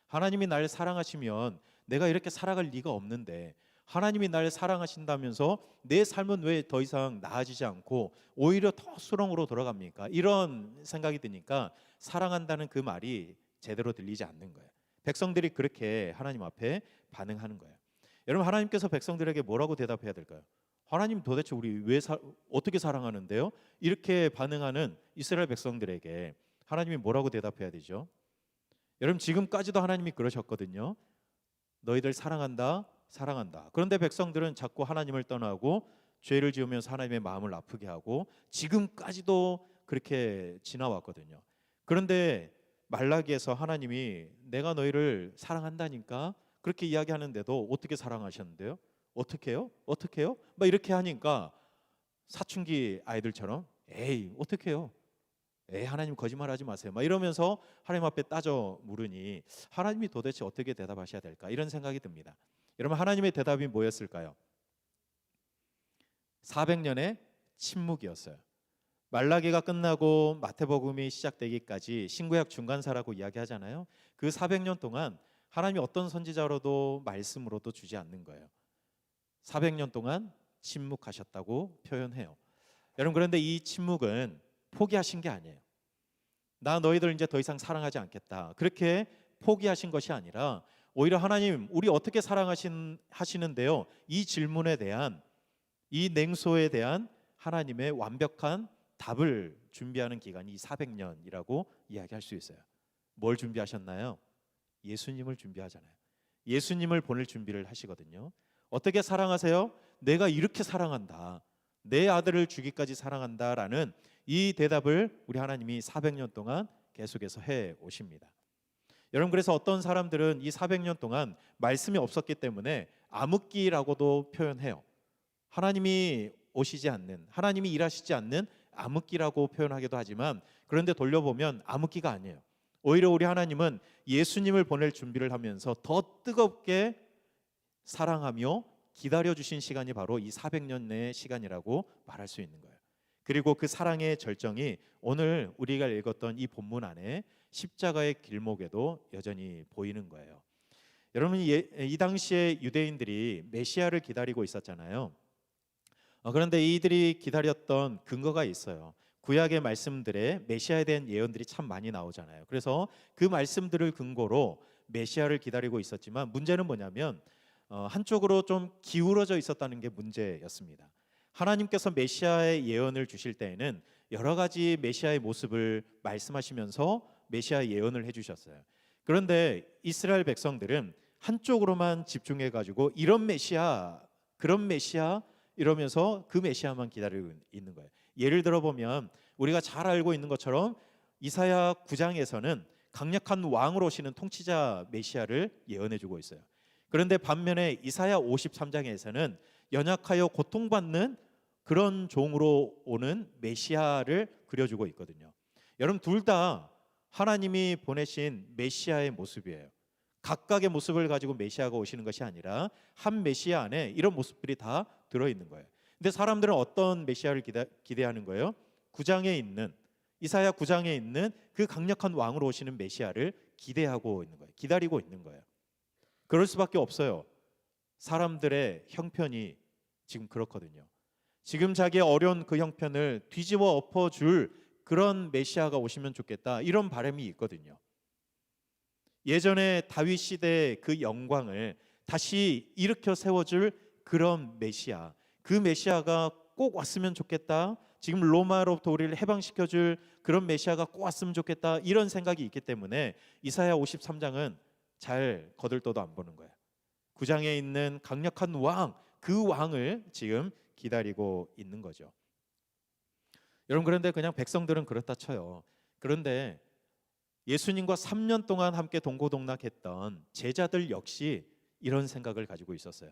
하나님이 날 사랑하시면 내가 이렇게 살아갈 리가 없는데 하나님이 날 사랑하신다면서 내 삶은 왜 더 이상 나아지지 않고 오히려 더 수렁으로 돌아갑니까? 이런 생각이 드니까 사랑한다는 그 말이 제대로 들리지 않는 거예요. 백성들이 그렇게 하나님 앞에 반응하는 거예요. 여러분 하나님께서 백성들에게 뭐라고 대답해야 될까요? 하나님 도대체 우리 어떻게 사랑하는데요? 이렇게 반응하는 이스라엘 백성들에게 하나님이 뭐라고 대답해야 되죠? 여러분 지금까지도 하나님이 그러셨거든요. 너희들 사랑한다, 사랑한다. 그런데 백성들은 자꾸 하나님을 떠나고 죄를 지으면서 하나님의 마음을 아프게 하고 지금까지도 그렇게 지나왔거든요. 그런데 말라기에서 하나님이 내가 너희를 사랑한다니까 그렇게 이야기하는데도 어떻게 사랑하셨는데요? 어떻게요? 어떻게요? 막 이렇게 하니까 사춘기 아이들처럼 에이 어떻게요? 에이 하나님 거짓말하지 마세요. 막 이러면서 하나님 앞에 따져 물으니 하나님이 도대체 어떻게 대답하셔야 될까? 이런 생각이 듭니다. 여러분 하나님의 대답이 뭐였을까요? 400년의 침묵이었어요. 말라기가 끝나고 마태복음이 시작되기까지 신구약 중간사라고 이야기하잖아요. 그 400년 동안 하나님이 어떤 선지자로도 말씀으로도 주지 않는 거예요. 400년 동안 침묵하셨다고 표현해요. 여러분 그런데 이 침묵은 포기하신 게 아니에요. 나 너희들 이제 더 이상 사랑하지 않겠다. 그렇게 포기하신 것이 아니라 오히려 하나님 우리 어떻게 사랑하시는데요? 이 질문에 대한 이 냉소에 대한 하나님의 완벽한 답을 준비하는 기간이 400년이라고 이야기할 수 있어요. 뭘 준비하셨나요? 예수님을 준비하잖아요. 예수님을 보낼 준비를 하시거든요. 어떻게 사랑하세요? 내가 이렇게 사랑한다. 내 아들을 주기까지 사랑한다라는 이 대답을 우리 하나님이 400년 동안 계속해서 해 오십니다. 여러분 그래서 어떤 사람들은 이 400년 동안 말씀이 없었기 때문에 암흑기라고도 표현해요. 하나님이 오시지 않는, 하나님이 일하시지 않는 암흑기라고 표현하기도 하지만 그런데 돌려보면 암흑기가 아니에요. 오히려 우리 하나님은 예수님을 보낼 준비를 하면서 더 뜨겁게 사랑하며 기다려주신 시간이 바로 이 400년의 시간이라고 말할 수 있는 거예요. 그리고 그 사랑의 절정이 오늘 우리가 읽었던 이 본문 안에 십자가의 길목에도 여전히 보이는 거예요. 여러분 이 당시에 유대인들이 메시아를 기다리고 있었잖아요. 그런데 이들이 기다렸던 근거가 있어요. 구약의 말씀들에 메시아에 대한 예언들이 참 많이 나오잖아요. 그래서 그 말씀들을 근거로 메시아를 기다리고 있었지만 문제는 뭐냐면 한쪽으로 좀 기울어져 있었다는 게 문제였습니다. 하나님께서 메시아의 예언을 주실 때에는 여러 가지 메시아의 모습을 말씀하시면서 메시아 예언을 해주셨어요. 그런데 이스라엘 백성들은 한쪽으로만 집중해 가지고 이런 메시아, 그런 메시아 이러면서 그 메시아만 기다리고 있는 거예요. 예를 들어 보면 우리가 잘 알고 있는 것처럼 이사야 9장에서는 강력한 왕으로 오시는 통치자 메시아를 예언해 주고 있어요. 그런데 반면에 이사야 53장에서는 연약하여 고통받는 그런 종으로 오는 메시아를 그려주고 있거든요. 여러분 둘 다 하나님이 보내신 메시아의 모습이에요. 각각의 모습을 가지고 메시아가 오시는 것이 아니라 한 메시아 안에 이런 모습들이 다 들어있는 거예요. 근데 사람들은 어떤 메시아를 기대하는 거예요? 9장에 있는 이사야 9장에 있는 그 강력한 왕으로 오시는 메시아를 기대하고 있는 거예요. 기다리고 있는 거예요. 그럴 수밖에 없어요. 사람들의 형편이 지금 그렇거든요. 지금 자기의 어려운 그 형편을 뒤집어 엎어줄 그런 메시아가 오시면 좋겠다 이런 바람이 있거든요. 예전에 다윗 시대의 그 영광을 다시 일으켜 세워줄 그런 메시아, 그 메시아가 꼭 왔으면 좋겠다. 지금 로마로부터 우리를 해방시켜줄 그런 메시아가 꼭 왔으면 좋겠다. 이런 생각이 있기 때문에 이사야 53장은 잘 거들떠도 안 보는 거예요. 9장에 있는 강력한 왕, 그 왕을 지금 기다리고 있는 거죠. 여러분, 그런데 그냥 백성들은 그렇다 쳐요. 그런데 예수님과 3년 동안 함께 동고동락했던 제자들 역시 이런 생각을 가지고 있었어요.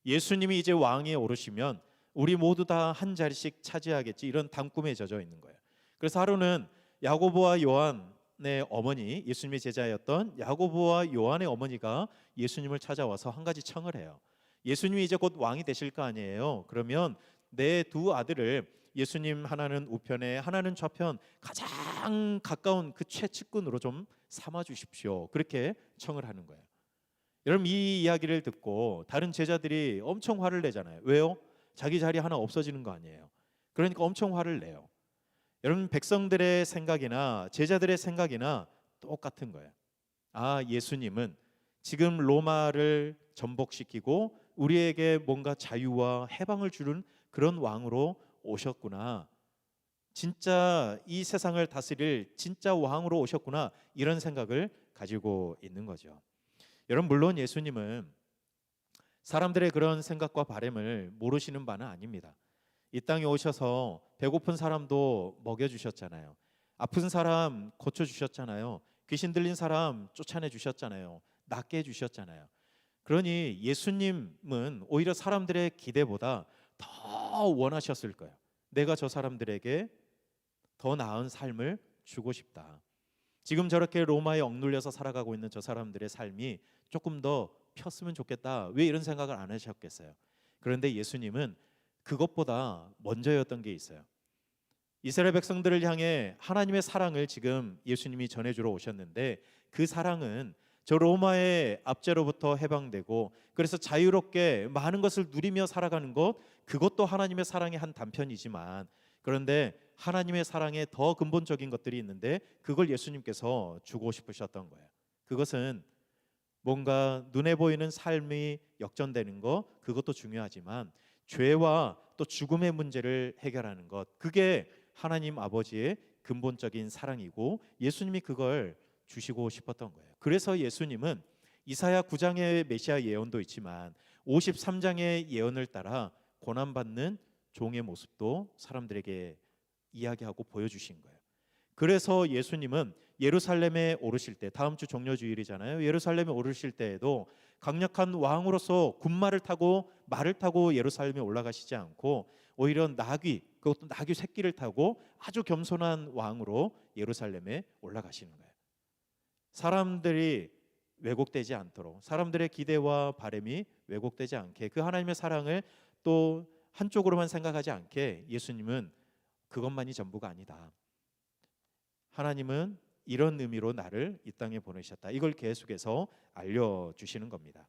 예수님이 이제 왕위에 오르시면 우리 모두 다 한 자리씩 차지하겠지, 이런 담 꿈에 젖어 있는 거예요. 그래서 하루는 야고보와 요한의 어머니, 예수님의 제자였던 야고보와 요한의 어머니가 예수님을 찾아와서 한 가지 청을 해요. 예수님이 이제 곧 왕이 되실 거 아니에요. 그러면 내 두 아들을, 예수님 하나는 우편에 하나는 좌편, 가장 가까운 그 최측근으로 좀 삼아 주십시오. 그렇게 청을 하는 거예요. 여러분, 이 이야기를 듣고 다른 제자들이 엄청 화를 내잖아요. 왜요? 자기 자리 하나 없어지는 거 아니에요. 그러니까 엄청 화를 내요. 여러분, 백성들의 생각이나 제자들의 생각이나 똑같은 거예요. 아, 예수님은 지금 로마를 전복시키고 우리에게 뭔가 자유와 해방을 주는 그런 왕으로 오셨구나. 진짜 이 세상을 다스릴 진짜 왕으로 오셨구나. 이런 생각을 가지고 있는 거죠. 여러분, 물론 예수님은 사람들의 그런 생각과 바람을 모르시는 바는 아닙니다. 이 땅에 오셔서 배고픈 사람도 먹여주셨잖아요. 아픈 사람 고쳐주셨잖아요. 귀신 들린 사람 쫓아내 주셨잖아요. 낫게 해주셨잖아요. 그러니 예수님은 오히려 사람들의 기대보다 더 원하셨을 거예요. 내가 저 사람들에게 더 나은 삶을 주고 싶다. 지금 저렇게 로마에 억눌려서 살아가고 있는 저 사람들의 삶이 조금 더 폈으면 좋겠다. 왜 이런 생각을 안 하셨겠어요? 그런데 예수님은 그것보다 먼저였던 게 있어요. 이스라엘 백성들을 향해 하나님의 사랑을 지금 예수님이 전해주러 오셨는데, 그 사랑은 저 로마의 압제로부터 해방되고 그래서 자유롭게 많은 것을 누리며 살아가는 것, 그것도 하나님의 사랑의 한 단편이지만, 그런데 하나님의 사랑의 더 근본적인 것들이 있는데 그걸 예수님께서 주고 싶으셨던 거예요. 그것은 뭔가 눈에 보이는 삶이 역전되는 것, 그것도 중요하지만 죄와 또 죽음의 문제를 해결하는 것, 그게 하나님 아버지의 근본적인 사랑이고 예수님이 그걸 주시고 싶었던 거예요. 그래서 예수님은 이사야 9장의 메시아 예언도 있지만 53장의 예언을 따라 고난받는 종의 모습도 사람들에게 이야기하고 보여주신 거예요. 그래서 예수님은 예루살렘에 오르실 때, 다음 주 종려주일이잖아요. 예루살렘에 오르실 때에도 강력한 왕으로서 군마를 타고 말을 타고 예루살렘에 올라가시지 않고 오히려 나귀, 그것도 나귀 새끼를 타고 아주 겸손한 왕으로 예루살렘에 올라가시는 거예요. 사람들이 왜곡되지 않도록, 사람들의 기대와 바람이 왜곡되지 않게, 그 하나님의 사랑을 또 한쪽으로만 생각하지 않게 예수님은 그것만이 전부가 아니다. 하나님은 이런 의미로 나를 이 땅에 보내셨다. 이걸 계속해서 알려주시는 겁니다.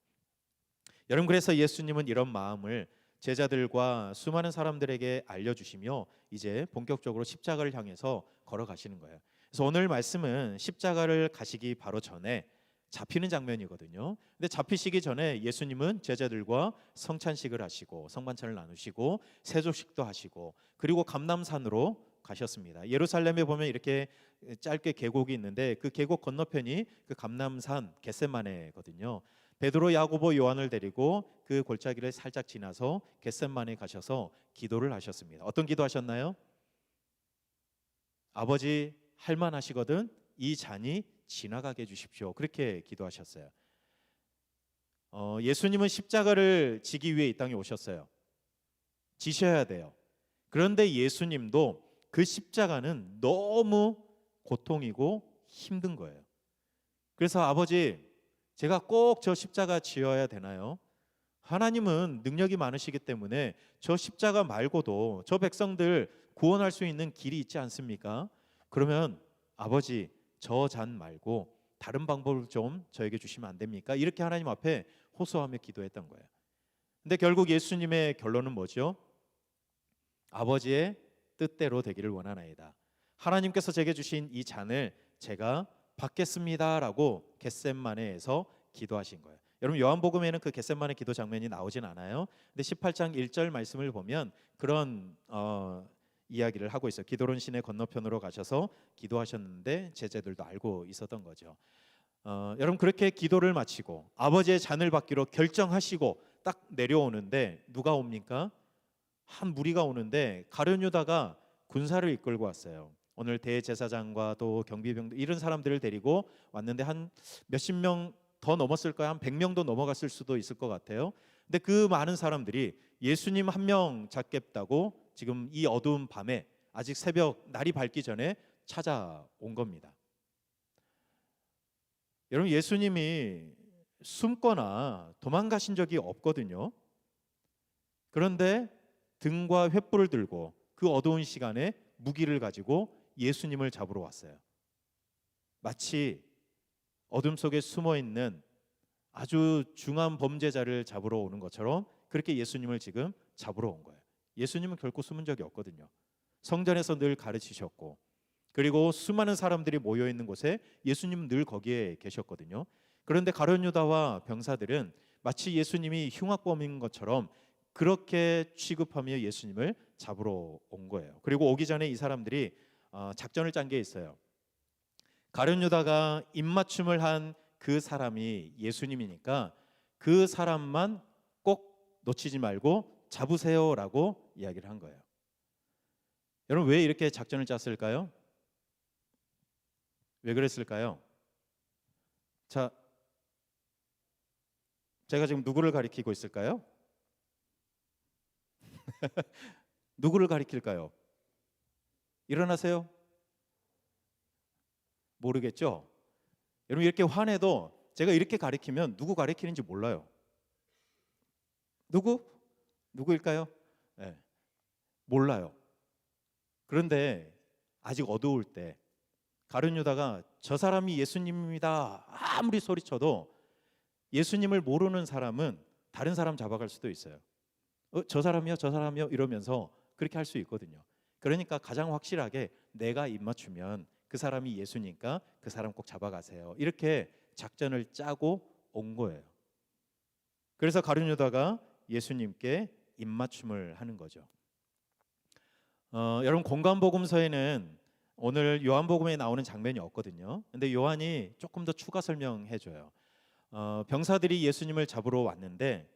여러분, 그래서 예수님은 이런 마음을 제자들과 수많은 사람들에게 알려주시며 이제 본격적으로 십자가를 향해서 걸어가시는 거예요. 그래서 오늘 말씀은 십자가를 가시기 바로 전에 잡히는 장면이거든요. 근데 잡히시기 전에 예수님은 제자들과 성찬식을 하시고 성만찬을 나누시고 세조식도 하시고 그리고 감람산으로 가셨습니다. 예루살렘에 보면 이렇게 짧게 계곡이 있는데 그 계곡 건너편이 그 감람산 겟세마네거든요. 베드로, 야고보, 요한을 데리고 그 골짜기를 살짝 지나서 겟세마네 가셔서 기도를 하셨습니다. 어떤 기도 하셨나요? 아버지, 할만하시거든 이 잔이 지나가게 해주십시오. 그렇게 기도하셨어요. 예수님은 십자가를 지기 위해 이 땅에 오셨어요. 지셔야 돼요. 그런데 예수님도 그 십자가는 너무 고통이고 힘든 거예요. 그래서 아버지, 제가 꼭 저 십자가 지어야 되나요? 하나님은 능력이 많으시기 때문에 저 십자가 말고도 저 백성들 구원할 수 있는 길이 있지 않습니까? 그러면 아버지, 저 잔 말고 다른 방법을 좀 저에게 주시면 안 됩니까? 이렇게 하나님 앞에 호소하며 기도했던 거예요. 근데 결국 예수님의 결론은 뭐죠? 아버지의 뜻대로 되기를 원하나이다. 하나님께서 제게 주신 이 잔을 제가 받겠습니다라고 겟셋마네에서 기도하신 거예요. 여러분 요한복음에는 그 겟셋마네 기도 장면이 나오진 않아요. 근데 18장 1절 말씀을 보면 그런 이야기를 하고 있어요. 기도론 시내 건너편으로 가셔서 기도하셨는데 제자들도 알고 있었던 거죠. 여러분 그렇게 기도를 마치고 아버지의 잔을 받기로 결정하시고 딱 내려오는데 누가 옵니까? 한 무리가 오는데 가룟 유다가 군사를 이끌고 왔어요. 오늘 대제사장과 또 경비병들 이런 사람들을 데리고 왔는데 한 몇십 명 더 넘었을까요? 한 100명도 넘어갔을 수도 있을 것 같아요. 근데 그 많은 사람들이 예수님 한 명 잡겠다고 지금 이 어두운 밤에 아직 새벽 날이 밝기 전에 찾아온 겁니다. 여러분 예수님이 숨거나 도망가신 적이 없거든요. 그런데 등과 횃불을 들고 그 어두운 시간에 무기를 가지고 예수님을 잡으러 왔어요. 마치 어둠 속에 숨어 있는 아주 중한 범죄자를 잡으러 오는 것처럼 그렇게 예수님을 지금 잡으러 온 거예요. 예수님은 결코 숨은 적이 없거든요. 성전에서 늘 가르치셨고 그리고 수많은 사람들이 모여 있는 곳에 예수님은 늘 거기에 계셨거든요. 그런데 가룟 유다와 병사들은 마치 예수님이 흉악범인 것처럼 그렇게 취급하며 예수님을 잡으러 온 거예요. 그리고 오기 전에 이 사람들이 작전을 짠 게 있어요. 가룟 유다가 입맞춤을 한 그 사람이 예수님이니까 그 사람만 꼭 놓치지 말고 잡으세요라고 이야기를 한 거예요. 여러분 왜 이렇게 작전을 짰을까요? 왜 그랬을까요? 자, 제가 지금 누구를 가리키고 있을까요? 누구를 가리킬까요? 일어나세요. 모르겠죠? 여러분 이렇게 화내도 제가 이렇게 가리키면 누구 가리키는지 몰라요. 누구일까요? 네, 몰라요. 그런데 아직 어두울 때 가룟 유다가 저 사람이 예수님입니다 아무리 소리쳐도 예수님을 모르는 사람은 다른 사람 잡아갈 수도 있어요. 저 사람이요 이러면서 그렇게 할 수 있거든요. 그러니까 가장 확실하게 내가 입맞추면 그 사람이 예수니까 그 사람 꼭 잡아가세요. 이렇게 작전을 짜고 온 거예요. 그래서 가룟 유다가 예수님께 입맞춤을 하는 거죠. 여러분 공관복음서에는 오늘 요한복음에 나오는 장면이 없거든요. 근데 요한이 조금 더 추가 설명해 줘요. 병사들이 예수님을 잡으러 왔는데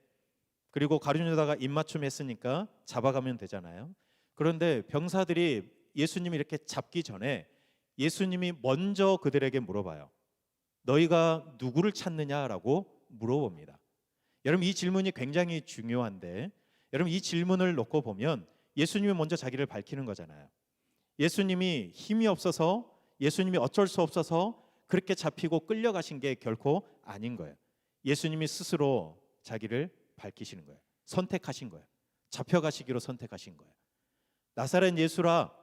그리고 가룟 유다가 입맞춤 했으니까 잡아가면 되잖아요. 그런데 병사들이 예수님이 이렇게 잡기 전에 예수님이 먼저 그들에게 물어봐요. 너희가 누구를 찾느냐라고 물어봅니다. 여러분 이 질문이 굉장히 중요한데 여러분 이 질문을 놓고 보면 예수님이 먼저 자기를 밝히는 거잖아요. 예수님이 힘이 없어서 예수님이 어쩔 수 없어서 그렇게 잡히고 끌려가신 게 결코 아닌 거예요. 예수님이 스스로 자기를 밝히시는 거예요. 선택하신 거예요. 잡혀가시기로 선택하신 거예요. 나사렛 예수라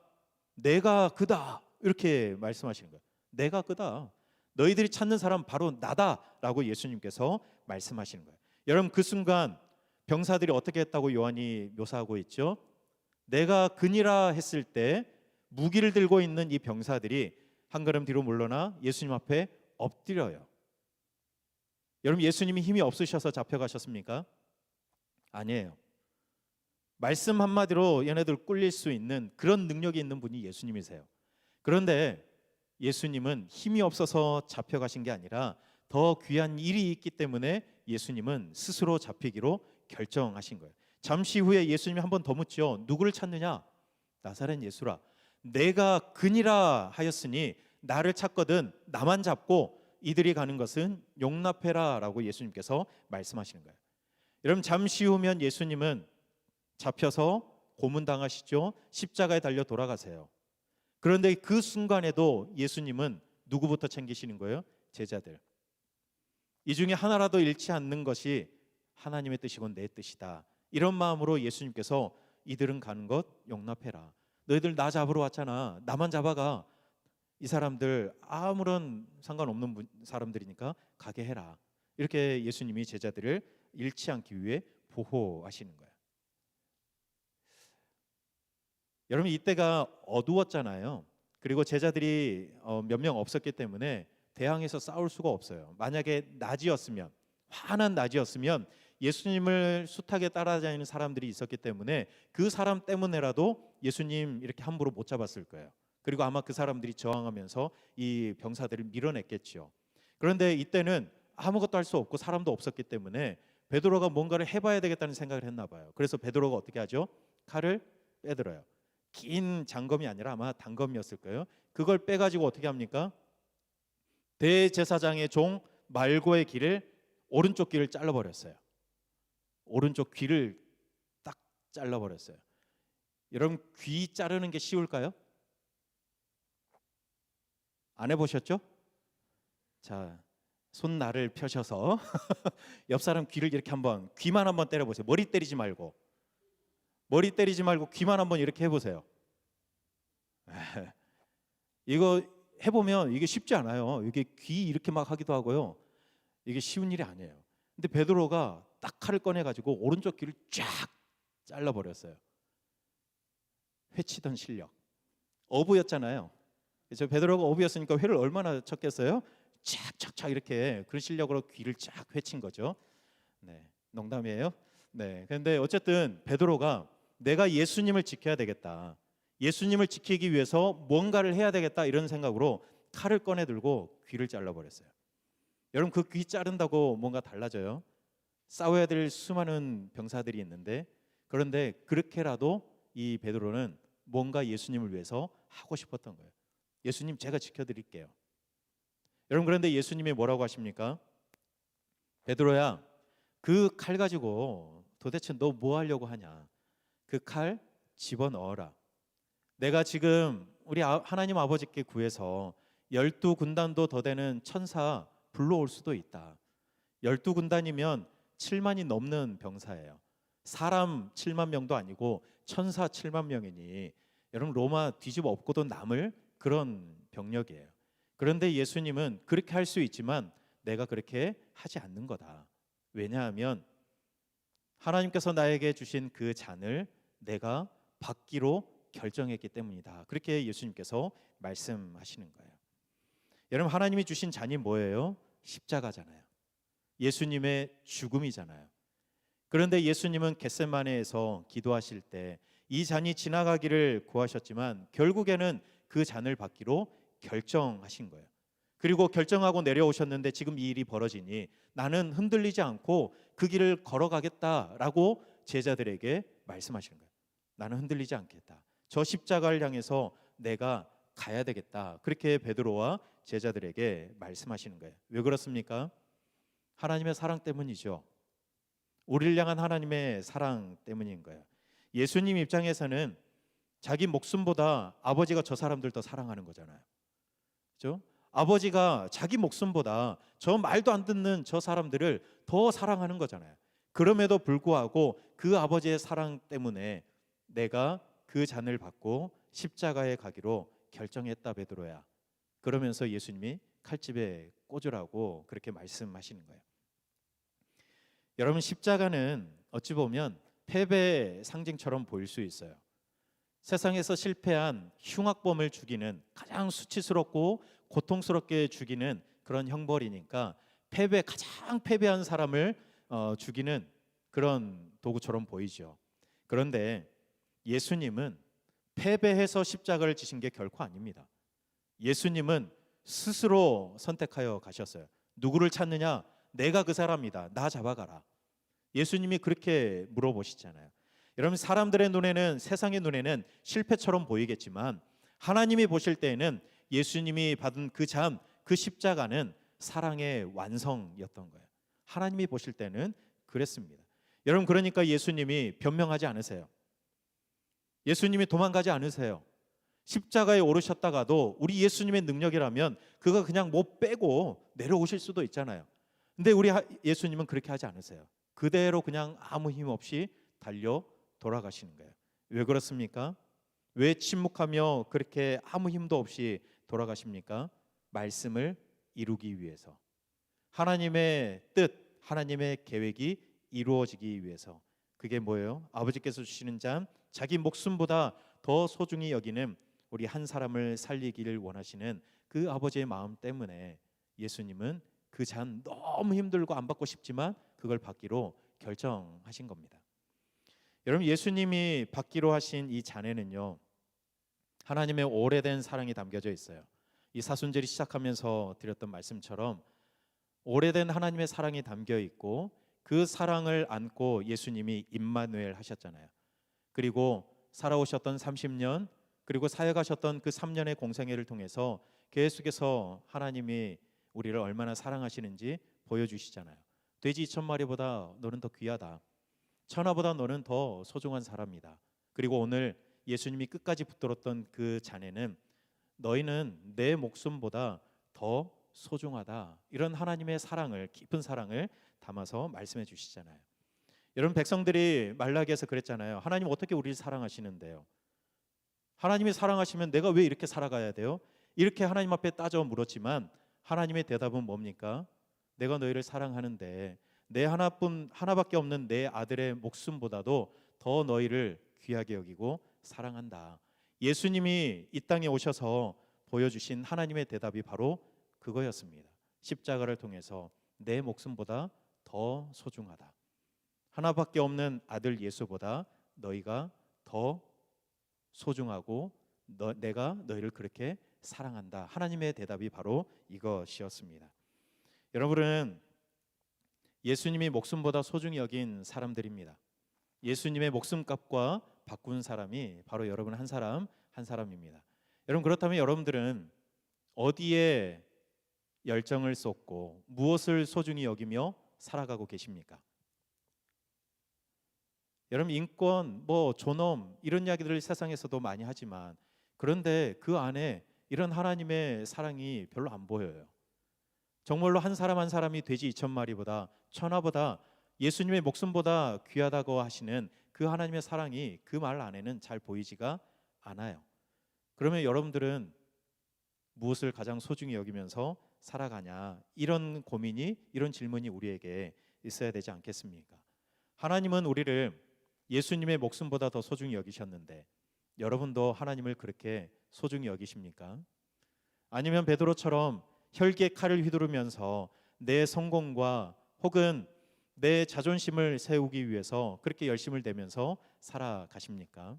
내가 그다 이렇게 말씀하시는 거예요. 내가 그다. 너희들이 찾는 사람 바로 나다라고 예수님께서 말씀하시는 거예요. 여러분 그 순간 병사들이 어떻게 했다고 요한이 묘사하고 있죠? 내가 그니라 했을 때 무기를 들고 있는 이 병사들이 한 걸음 뒤로 물러나 예수님 앞에 엎드려요. 여러분 예수님이 힘이 없으셔서 잡혀가셨습니까? 아니에요. 말씀 한마디로 얘네들 꿀릴 수 있는 그런 능력이 있는 분이 예수님이세요. 그런데 예수님은 힘이 없어서 잡혀가신 게 아니라 더 귀한 일이 있기 때문에 예수님은 스스로 잡히기로 결정하신 거예요. 잠시 후에 예수님이 한 번 더 묻죠. 누구를 찾느냐? 나사렛 예수라. 내가 그니라 하였으니 나를 찾거든 나만 잡고 이들이 가는 것은 용납해라 라고 예수님께서 말씀하시는 거예요. 여러분 잠시 후면 예수님은 잡혀서 고문당하시죠. 십자가에 달려 돌아가세요. 그런데 그 순간에도 예수님은 누구부터 챙기시는 거예요? 제자들. 이 중에 하나라도 잃지 않는 것이 하나님의 뜻이고 내 뜻이다. 이런 마음으로 예수님께서 이들은 가는 것 용납해라. 너희들 나 잡으러 왔잖아. 나만 잡아가. 이 사람들 아무런 상관없는 사람들이니까 가게 해라. 이렇게 예수님이 제자들을 잃지 않기 위해 보호하시는 거예요. 여러분 이때가 어두웠잖아요. 그리고 제자들이 몇 명 없었기 때문에 대항해서 싸울 수가 없어요. 만약에 낮이었으면, 환한 낮이었으면 예수님을 숱하게 따라다니는 사람들이 있었기 때문에 그 사람 때문에라도 예수님 이렇게 함부로 못 잡았을 거예요. 그리고 아마 그 사람들이 저항하면서 이 병사들을 밀어냈겠죠. 그런데 이때는 아무것도 할 수 없고 사람도 없었기 때문에 베드로가 뭔가를 해봐야 되겠다는 생각을 했나 봐요. 그래서 베드로가 어떻게 하죠? 칼을 빼들어요. 긴 장검이 아니라 아마 단검이었을 거예요. 그걸 빼가지고 어떻게 합니까? 대제사장의 종 말고의 귀를, 오른쪽 귀를 잘라버렸어요. 오른쪽 귀를 딱 잘라버렸어요. 여러분, 귀 자르는 게 쉬울까요? 안 해보셨죠? 자, 손날을 펴셔서 옆 사람 귀를 이렇게 한번, 귀만 한번 때려보세요. 머리 때리지 말고 귀만 한번 이렇게 해보세요. 이거 해보면 이게 쉽지 않아요. 이게 귀 이렇게 막 하기도 하고요. 이게 쉬운 일이 아니에요. 근데 베드로가 딱 칼을 꺼내가지고 오른쪽 귀를 쫙 잘라버렸어요. 회치던 실력. 어부였잖아요. 그래서 베드로가 어부였으니까 회를 얼마나 쳤겠어요? 착착착 이렇게 그런 실력으로 귀를 쫙 회친 거죠. 네, 농담이에요. 네, 그런데 어쨌든 베드로가 내가 예수님을 지켜야 되겠다, 예수님을 지키기 위해서 뭔가를 해야 되겠다 이런 생각으로 칼을 꺼내 들고 귀를 잘라버렸어요. 여러분, 그 귀 자른다고 뭔가 달라져요? 싸워야 될 수많은 병사들이 있는데, 그런데 그렇게라도 이 베드로는 뭔가 예수님을 위해서 하고 싶었던 거예요. 예수님, 제가 지켜드릴게요. 여러분, 그런데 예수님이 뭐라고 하십니까? 베드로야, 그 칼 가지고 도대체 너 뭐 하려고 하냐? 그 칼 집어넣어라. 내가 지금 우리 하나님 아버지께 구해서 12군단도 더 되는 천사 불러올 수도 있다. 12군단이면 7만이 넘는 병사예요. 사람 7만 명도 아니고 천사 7만 명이니 여러분, 로마 뒤집어 엎고도 남을 그런 병력이에요. 그런데 예수님은 그렇게 할 수 있지만 내가 그렇게 하지 않는 거다. 왜냐하면 하나님께서 나에게 주신 그 잔을 내가 받기로 결정했기 때문이다. 그렇게 예수님께서 말씀하시는 거예요. 여러분, 하나님이 주신 잔이 뭐예요? 십자가잖아요. 예수님의 죽음이잖아요. 그런데 예수님은 겟세마네에서 기도하실 때 이 잔이 지나가기를 구하셨지만 결국에는 그 잔을 받기로 결정하신 거예요. 그리고 결정하고 내려오셨는데 지금 이 일이 벌어지니 나는 흔들리지 않고 그 길을 걸어가겠다라고 제자들에게 말씀하시는 거예요. 나는 흔들리지 않겠다. 저 십자가를 향해서 내가 가야 되겠다. 그렇게 베드로와 제자들에게 말씀하시는 거예요. 왜 그렇습니까? 하나님의 사랑 때문이죠. 우리를 향한 하나님의 사랑 때문인 거예요. 예수님 입장에서는 자기 목숨보다 아버지가 저 사람들 더 사랑하는 거잖아요. 그렇죠? 아버지가 자기 목숨보다 저 말도 안 듣는 저 사람들을 더 사랑하는 거잖아요. 그럼에도 불구하고 그 아버지의 사랑 때문에 내가 그 잔을 받고 십자가에 가기로 결정했다, 베드로야. 그러면서 예수님이 칼집에 꽂으라고 그렇게 말씀하시는 거예요. 여러분, 십자가는 어찌 보면 패배의 상징처럼 보일 수 있어요. 세상에서 실패한 흉악범을 죽이는, 가장 수치스럽고 고통스럽게 죽이는 그런 형벌이니까 가장 패배한 사람을 죽이는 그런 도구처럼 보이죠. 그런데 예수님은 패배해서 십자가를 지신 게 결코 아닙니다. 예수님은 스스로 선택하여 가셨어요. 누구를 찾느냐? 내가 그 사람이다. 나 잡아가라. 예수님이 그렇게 물어보시잖아요. 여러분, 사람들의 눈에는, 세상의 눈에는 실패처럼 보이겠지만 하나님이 보실 때에는 예수님이 받은 그 잔, 그 십자가는 사랑의 완성이었던 거예요. 하나님이 보실 때는 그랬습니다. 여러분, 그러니까 예수님이 변명하지 않으세요. 예수님이 도망가지 않으세요. 십자가에 오르셨다가도 우리 예수님의 능력이라면 그거 그냥 못 빼고 내려오실 수도 있잖아요. 근데 우리 예수님은 그렇게 하지 않으세요. 그대로 그냥 아무 힘 없이 달려 돌아가시는 거예요. 왜 그렇습니까? 왜 침묵하며 그렇게 아무 힘도 없이 돌아가십니까? 말씀을 이루기 위해서. 하나님의 뜻, 하나님의 계획이 이루어지기 위해서. 그게 뭐예요? 아버지께서 주시는 잔, 자기 목숨보다 더 소중히 여기는 우리 한 사람을 살리기를 원하시는 그 아버지의 마음 때문에 예수님은 그 잔 너무 힘들고 안 받고 싶지만 그걸 받기로 결정하신 겁니다. 여러분, 예수님이 받기로 하신 이 잔에는요, 하나님의 오래된 사랑이 담겨져 있어요. 이 사순절이 시작하면서 드렸던 말씀처럼 오래된 하나님의 사랑이 담겨 있고, 그 사랑을 안고 예수님이 임마누엘 하셨잖아요. 그리고 살아오셨던 30년, 그리고 사역하셨던 그 3년의 공생애를 통해서 계속해서 하나님이 우리를 얼마나 사랑하시는지 보여주시잖아요. 돼지 2,000마리보다 너는 더 귀하다. 천하보다 너는 더 소중한 사람이다. 그리고 오늘 예수님이 끝까지 붙들었던 그 잔에는 너희는 내 목숨보다 더 소중하다. 이런 하나님의 사랑을, 깊은 사랑을 담아서 말씀해 주시잖아요. 여러분, 백성들이 말라기에서 그랬잖아요. 하나님 어떻게 우리를 사랑하시는데요? 하나님이 사랑하시면 내가 왜 이렇게 살아가야 돼요? 이렇게 하나님 앞에 따져 물었지만 하나님의 대답은 뭡니까? 내가 너희를 사랑하는데 내 하나밖에 없는 내 아들의 목숨보다도 더 너희를 귀하게 여기고 사랑한다. 예수님이 이 땅에 오셔서 보여주신 하나님의 대답이 바로 그거였습니다. 십자가를 통해서 내 목숨보다 더 소중하다. 하나밖에 없는 아들 예수보다 너희가 더 소중하고 내가 너희를 그렇게 사랑한다. 하나님의 대답이 바로 이것이었습니다. 여러분은 예수님이 목숨보다 소중히 여긴 사람들입니다. 예수님의 목숨값과 바꾼 사람이 바로 여러분 한 사람 한 사람입니다. 여러분, 그렇다면 여러분들은 어디에 열정을 쏟고 무엇을 소중히 여기며 살아가고 계십니까? 여러분, 인권, 존엄 이런 이야기들을 세상에서도 많이 하지만 그런데 그 안에 이런 하나님의 사랑이 별로 안 보여요. 정말로 한 사람 한 사람이 돼지 2,000마리보다 천하보다 예수님의 목숨보다 귀하다고 하시는 그 하나님의 사랑이 그 말 안에는 잘 보이지가 않아요. 그러면 여러분들은 무엇을 가장 소중히 여기면서 살아가냐, 이런 고민이, 이런 질문이 우리에게 있어야 되지 않겠습니까? 하나님은 우리를 예수님의 목숨보다 더 소중히 여기셨는데 여러분도 하나님을 그렇게 소중히 여기십니까? 아니면 베드로처럼 혈기의 칼을 휘두르면서 내 성공과 혹은 내 자존심을 세우기 위해서 그렇게 열심을 내면서 살아가십니까?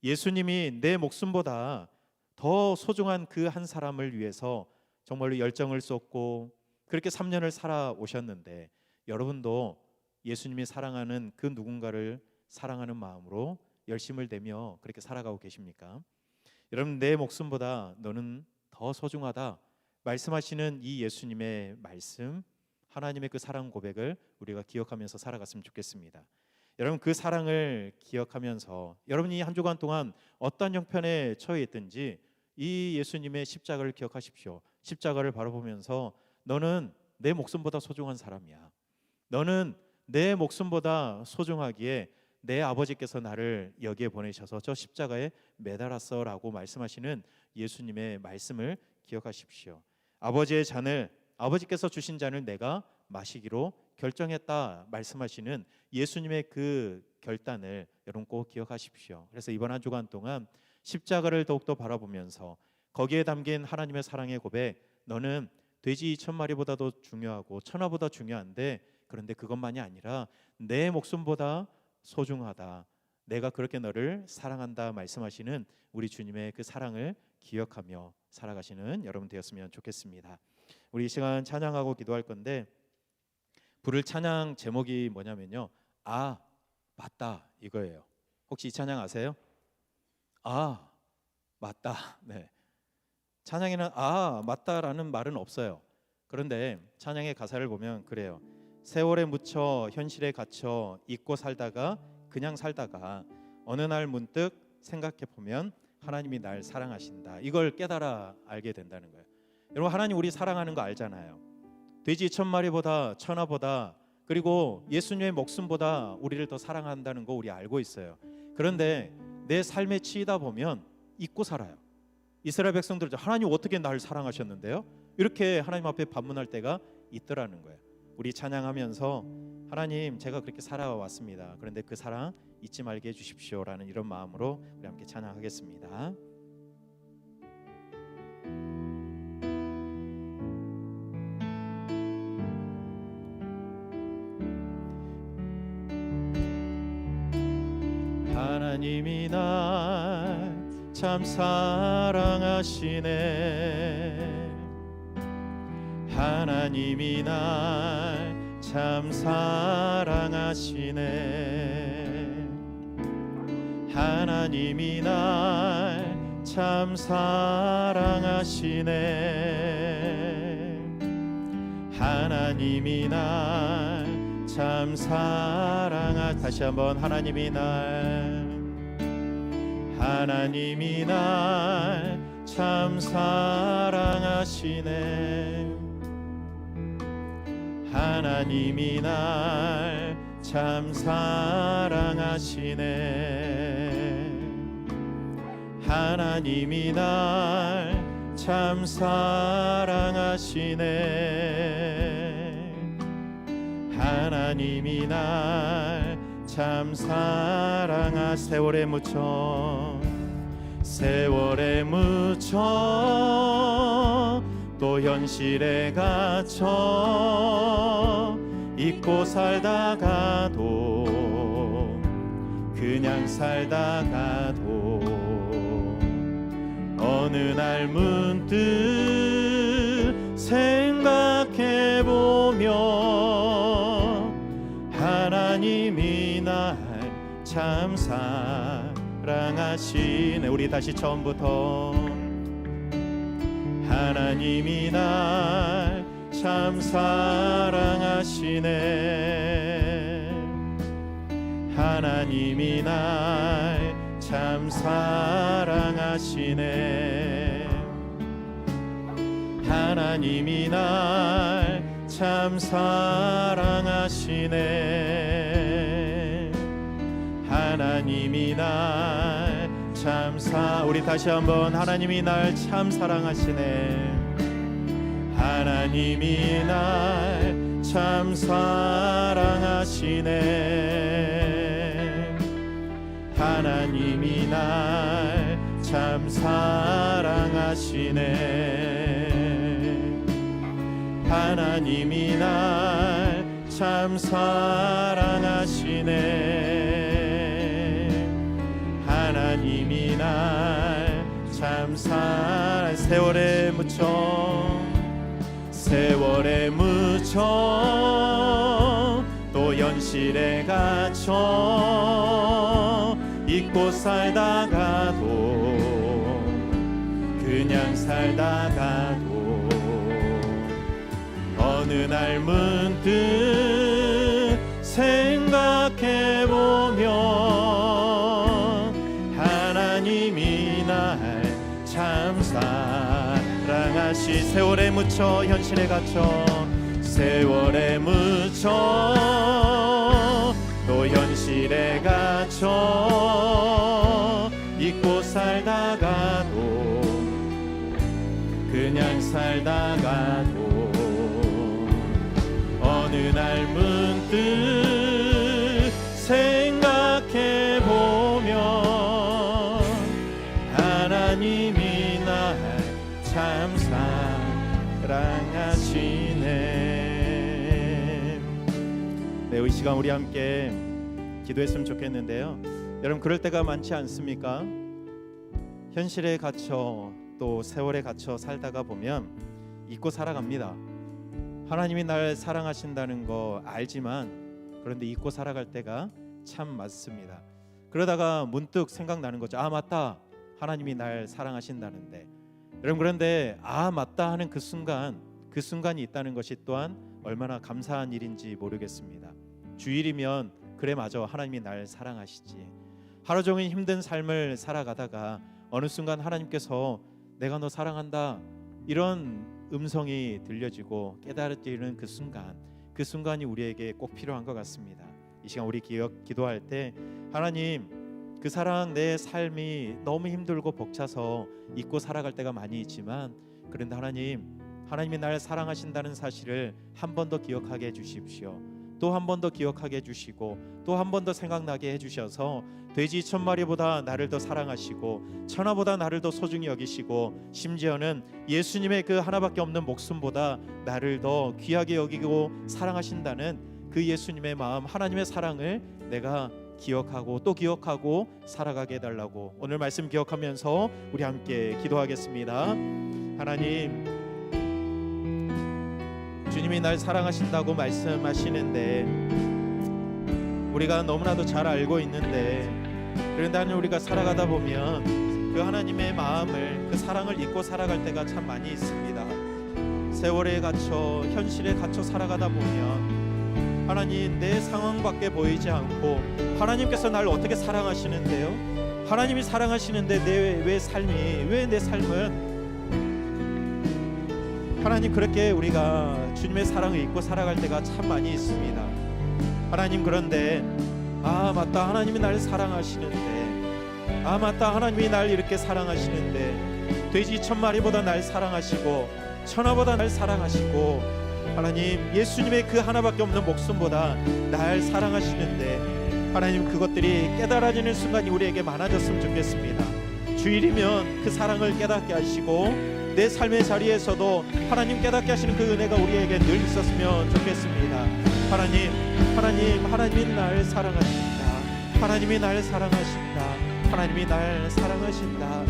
예수님이 내 목숨보다 더 소중한 그 한 사람을 위해서 정말로 열정을 쏟고 그렇게 3년을 살아오셨는데 여러분도 예수님이 사랑하는 그 누군가를 사랑하는 마음으로 열심을 내며 그렇게 살아가고 계십니까? 여러분, 내 목숨보다 너는 더 소중하다 말씀하시는 이 예수님의 말씀, 하나님의 그 사랑 고백을 우리가 기억하면서 살아갔으면 좋겠습니다. 여러분, 그 사랑을 기억하면서 여러분이 한 주간 동안 어떤 형편에 처해 있든지 이 예수님의 십자가를 기억하십시오. 십자가를 바라보면서 너는 내 목숨보다 소중한 사람이야. 너는 내 목숨보다 소중하기에 내 아버지께서 나를 여기에 보내셔서 저 십자가에 매달았어라고 말씀하시는 예수님의 말씀을 기억하십시오. 아버지의 잔을, 아버지께서 주신 잔을 내가 마시기로 결정했다 말씀하시는 예수님의 그 결단을 여러분 꼭 기억하십시오. 그래서 이번 한 주간 동안 십자가를 더욱더 바라보면서 거기에 담긴 하나님의 사랑의 고백, 너는 돼지 2,000마리보다도 중요하고 천하보다 중요한데 그런데 그것만이 아니라 내 목숨보다 소중하다, 내가 그렇게 너를 사랑한다 말씀하시는 우리 주님의 그 사랑을 기억하며 살아가시는 여러분 되었으면 좋겠습니다. 우리 이 시간 찬양하고 기도할 건데 부를 찬양 제목이 뭐냐면요, 아 맞다 이거예요. 혹시 이 찬양 아세요? 아 맞다. 네. 찬양에는 아 맞다라는 말은 없어요. 그런데 찬양의 가사를 보면 그래요. 세월에 묻혀 현실에 갇혀 잊고 살다가 그냥 살다가 어느 날 문득 생각해 보면 하나님이 날 사랑하신다. 이걸 깨달아 알게 된다는 거예요. 여러분, 하나님 우리 사랑하는 거 알잖아요. 돼지 2,000마리보다 천하보다 그리고 예수님의 목숨보다 우리를 더 사랑한다는 거 우리 알고 있어요. 그런데 내 삶에 치이다 보면 잊고 살아요. 이스라엘 백성들 하나님 어떻게 나를 사랑하셨는데요? 이렇게 하나님 앞에 반문할 때가 있더라는 거예요. 우리 찬양하면서 하나님 제가 그렇게 살아왔습니다. 그런데 그 사랑 잊지 말게 해주십시오라는 이런 마음으로 우리 함께 찬양하겠습니다. 하나님이 날 참 사랑하시네. 하나님이 날 참 사랑하시네. 하나님이 날 참 사랑하시네. 하나님이 날 참 다시 한번 하나님이 날 참 사랑하시네. 하나님이 날 참 사랑하시네. 하나님이 날 참 사랑하시네. 하나님이 날 참 세월에 묻혀 또 현실에 갇혀 잊고 살다가도 그냥 살다가도 어느 날 문득 생각해보며 하나님이 날 참 사랑하시네. 우리 다시 처음부터 하나님이 날 참 사랑하시네. 하나님이 날 참 사랑하시네. 하나님이 날 참 사랑하시네. 하나님이 날 참 우리 다시 한번 하나님이 날 참 사랑하시네. 하나님이 날 참 사랑하시네. 하나님이 날 참 사랑하시네. 하나님이 날 참 사랑하시네. 하나님이 날 참 세월에 묻혀 또 현실에 갇혀 잊고 살다가도 그냥 살다가도 어느 날 문득 생각해보며 하나님이 날 참 사랑하시 세월에 묻혀 현실에 갇혀 세월에 묻혀 또 현실에 갇혀 잊고 살다가도 그냥 살다가도 어느 날 문득 생각해보며 하나님이 날 참 사랑하시네. 네, 이 시간 우리 함께 기도했으면 좋겠는데요. 여러분 그럴 때가 많지 않습니까? 현실에 갇혀 또 세월에 갇혀 살다가 보면 잊고 살아갑니다. 하나님이 날 사랑하신다는 거 알지만 그런데 잊고 살아갈 때가 참 많습니다. 그러다가 문득 생각나는 거죠. 아 맞다, 하나님이 날 사랑하신다는데. 여러분 그런데 아 맞다 하는 그 순간이 있다는 것이 또한 얼마나 감사한 일인지 모르겠습니다. 주일이면 그래 맞아, 하나님이 날 사랑하시지. 하루 종일 힘든 삶을 살아가다가 어느 순간 하나님께서 내가 너 사랑한다 이런 음성이 들려지고 깨달아지는 그 순간이 우리에게 꼭 필요한 것 같습니다. 이 시간 우리 기도할 때 하나님 그 사랑 내 삶이 너무 힘들고 벅차서 잊고 살아갈 때가 많이 있지만 그런데 하나님이 날 사랑하신다는 사실을 한 번 더 기억하게 해주십시오. 또 한 번 더 기억하게 해주시고 또 한 번 더 생각나게 해주셔서 돼지 1000마리보다 나를 더 사랑하시고 천하보다 나를 더 소중히 여기시고 심지어는 예수님의 그 하나밖에 없는 목숨보다 나를 더 귀하게 여기고 사랑하신다는 그 예수님의 마음, 하나님의 사랑을 내가 기억하고 또 기억하고 살아가게 해달라고 오늘 말씀 기억하면서 우리 함께 기도하겠습니다. 하나님, 주님이 날 사랑하신다고 말씀하시는데 우리가 너무나도 잘 알고 있는데, 그런데 하나님, 우리가 살아가다 보면 그 하나님의 마음을, 그 사랑을 잊고 살아갈 때가 참 많이 있습니다. 세월에 갇혀 현실에 갇혀 살아가다 보면 하나님, 내 상황밖에 보이지 않고 하나님께서 날 어떻게 사랑하시는데요? 하나님이 사랑하시는데 왜 내 삶은 하나님, 그렇게 우리가 주님의 사랑을 잊고 살아갈 때가 참 많이 있습니다. 하나님, 그런데 맞다, 하나님이 날 사랑하시는데, 맞다, 하나님이 날 이렇게 사랑하시는데, 돼지 1000마리보다 날 사랑하시고 천하보다 날 사랑하시고, 하나님, 예수님의 그 하나밖에 없는 목숨보다 날 사랑하시는데, 하나님, 그것들이 깨달아지는 순간이 우리에게 많아졌으면 좋겠습니다. 주일이면 그 사랑을 깨닫게 하시고 내 삶의 자리에서도 하나님 깨닫게 하시는 그 은혜가 우리에게 늘 있었으면 좋겠습니다. 하나님이 날 사랑하신다. 하나님이 날 사랑하신다. 하나님이 날 사랑하신다.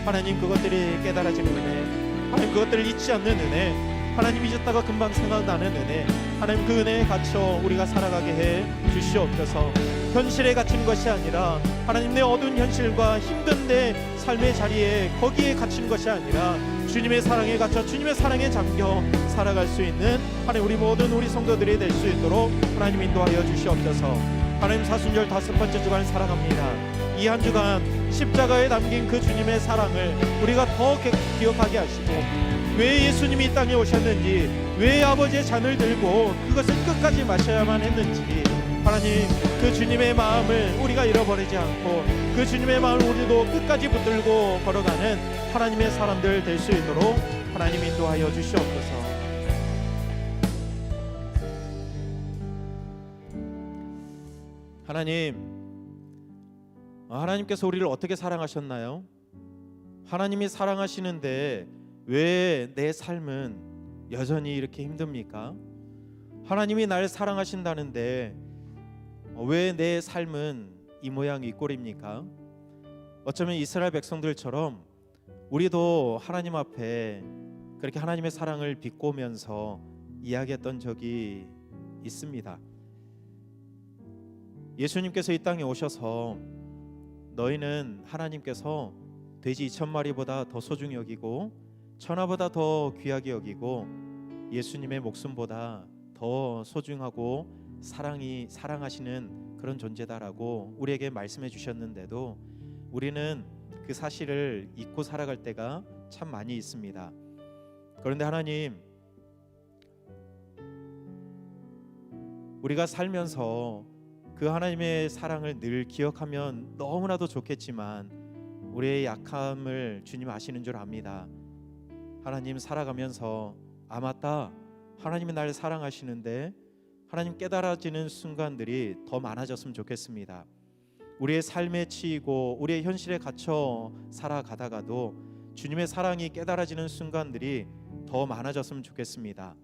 하나님, 그것들이 깨달아지는 은혜, 하나님, 그것들을 잊지 않는 은혜, 하나님 잊었다가 금방 생각나는 은혜, 하나님, 그 은혜에 갇혀 우리가 살아가게 해 주시옵소서. 현실에 갇힌 것이 아니라 하나님, 내 어두운 현실과 힘든 내 삶의 자리에 거기에 갇힌 것이 아니라 주님의 사랑에 갇혀 주님의 사랑에 잠겨 살아갈 수 있는 하나님, 우리 모든 우리 성도들이 될 수 있도록 하나님 인도하여 주시옵소서. 하나님, 사순절 5번째 주간 사랑합니다. 이 한 주간 십자가에 담긴 그 주님의 사랑을 우리가 더 기억하게 하시고, 왜 예수님이 이 땅에 오셨는지, 왜 아버지의 잔을 들고 그것을 끝까지 마셔야만 했는지, 하나님, 그 주님의 마음을 우리가 잃어버리지 않고 그 주님의 마음을 우리도 끝까지 붙들고 걸어가는 하나님의 사람들 될 수 있도록 하나님 인도하여 주시옵소서. 하나님께서 우리를 어떻게 사랑하셨나요? 하나님이 사랑하시는데 왜 내 삶은 여전히 이렇게 힘듭니까? 하나님이 날 사랑하신다는데 왜 내 삶은 이 모양 이 꼴입니까? 어쩌면 이스라엘 백성들처럼 우리도 하나님 앞에 그렇게 하나님의 사랑을 비꼬면서 이야기했던 적이 있습니다. 예수님께서 이 땅에 오셔서 너희는 하나님께서 돼지 2000마리보다 더 소중히 여기고 천하보다 더 귀하게 여기고 예수님의 목숨보다 더 소중하고 사랑하시는 그런 존재다라고 우리에게 말씀해 주셨는데도 우리는 그 사실을 잊고 살아갈 때가 참 많이 있습니다. 그런데 하나님, 우리가 살면서 그 하나님의 사랑을 늘 기억하면 너무나도 좋겠지만 우리의 약함을 주님 아시는 줄 압니다. 하나님, 살아가면서 맞다, 하나님이 날 사랑하시는데 하나님 깨달아지는 순간들이 더 많아졌으면 좋겠습니다. 우리의 삶에 치이고 우리의 현실에 갇혀 살아가다가도 주님의 사랑이 깨달아지는 순간들이 더 많아졌으면 좋겠습니다.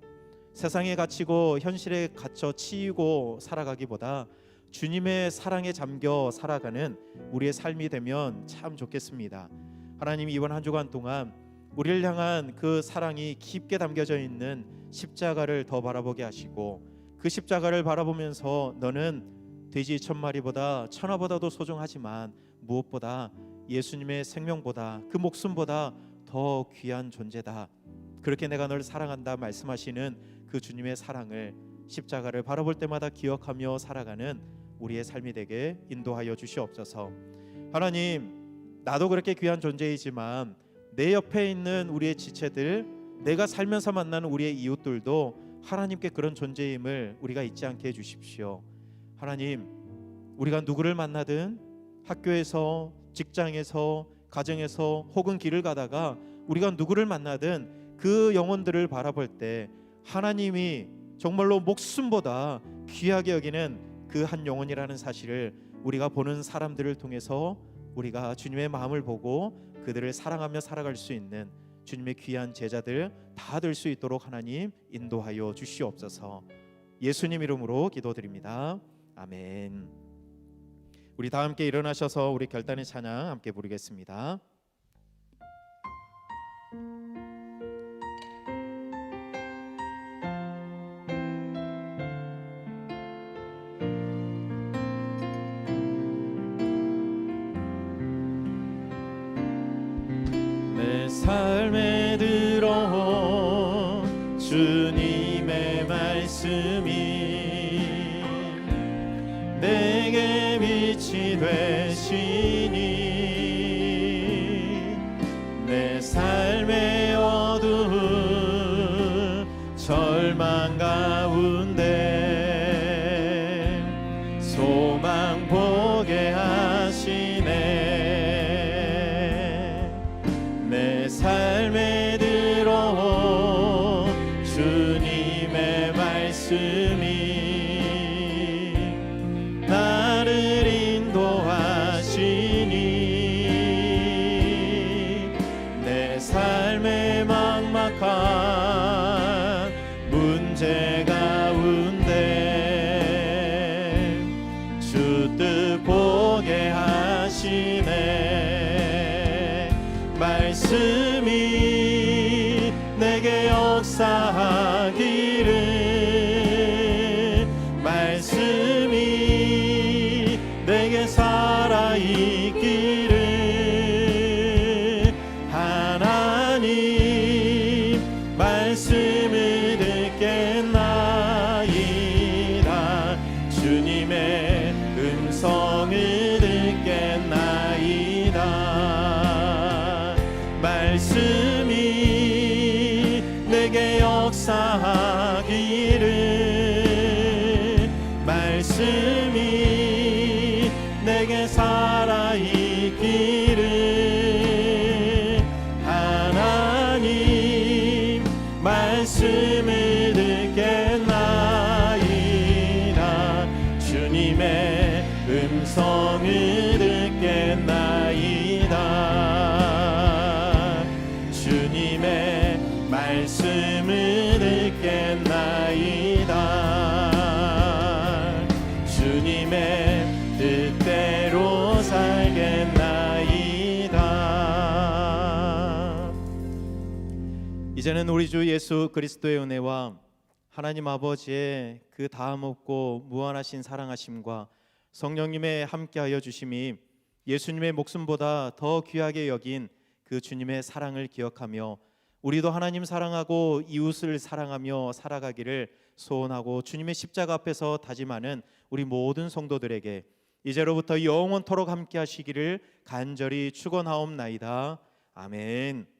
세상에 갇히고 현실에 갇혀 치이고 살아가기보다 주님의 사랑에 잠겨 살아가는 우리의 삶이 되면 참 좋겠습니다. 하나님, 이번 한 주간 동안 우리를 향한 그 사랑이 깊게 담겨져 있는 십자가를 더 바라보게 하시고, 그 십자가를 바라보면서 너는 돼지 1000마리보다 천하보다도 소중하지만 무엇보다 예수님의 생명보다 그 목숨보다 더 귀한 존재다, 그렇게 내가 널 사랑한다 말씀하시는 그 주님의 사랑을 십자가를 바라볼 때마다 기억하며 살아가는 우리의 삶이 되게 인도하여 주시옵소서. 하나님, 나도 그렇게 귀한 존재이지만 내 옆에 있는 우리의 지체들, 내가 살면서 만나는 우리의 이웃들도 하나님께 그런 존재임을 우리가 잊지 않게 해주십시오. 하나님, 우리가 누구를 만나든 학교에서, 직장에서, 가정에서 혹은 길을 가다가 우리가 누구를 만나든 그 영혼들을 바라볼 때 하나님이 정말로 목숨보다 귀하게 여기는 그 한 영혼이라는 사실을 우리가 보는 사람들을 통해서 우리가 주님의 마음을 보고 그들을 사랑하며 살아갈 수 있는 주님의 귀한 제자들 다 될 수 있도록 하나님 인도하여 주시옵소서. 예수님 이름으로 기도드립니다. 아멘. 우리 다 함께 일어나셔서 우리 결단의 찬양 함께 부르겠습니다. 내 삶에 들어온 주님의 말씀이 내게 빛이 되시니 내 삶의 어두운 절망 가운데 소망 보게 하시네. 내 삶에 들어온 주님의 말씀이 나를 인도하시니 내 삶의 막막한 문제 가운데 주 뜻 보게 하시네. 말씀이 내게 역사하기를 말씀이 내게 살아있기를 하나님 말씀을 듣겠나이다. 주님의 음성을 듣겠나이다. 말씀이 내게 역사하기를 말씀이 내게 살아있기를 하나님 말씀을 듣겠나이다. 주님의 음성을 듣겠나이다. 주님의 말씀을 듣겠나이다. 주님의 뜻대로 살겠나이다. 이제는 우리 주 예수 그리스도의 은혜와 하나님 아버지의 그 다음 없고 무한하신 사랑하심과 성령님의 함께하여 주심이 예수님의 목숨보다 더 귀하게 여긴 그 주님의 사랑을 기억하며 우리도 하나님 사랑하고 이웃을 사랑하며 살아가기를 소원하고 주님의 십자가 앞에서 다짐하는 우리 모든 성도들에게 이제로부터 영원토록 함께 하시기를 간절히 축원하옵나이다. 아멘.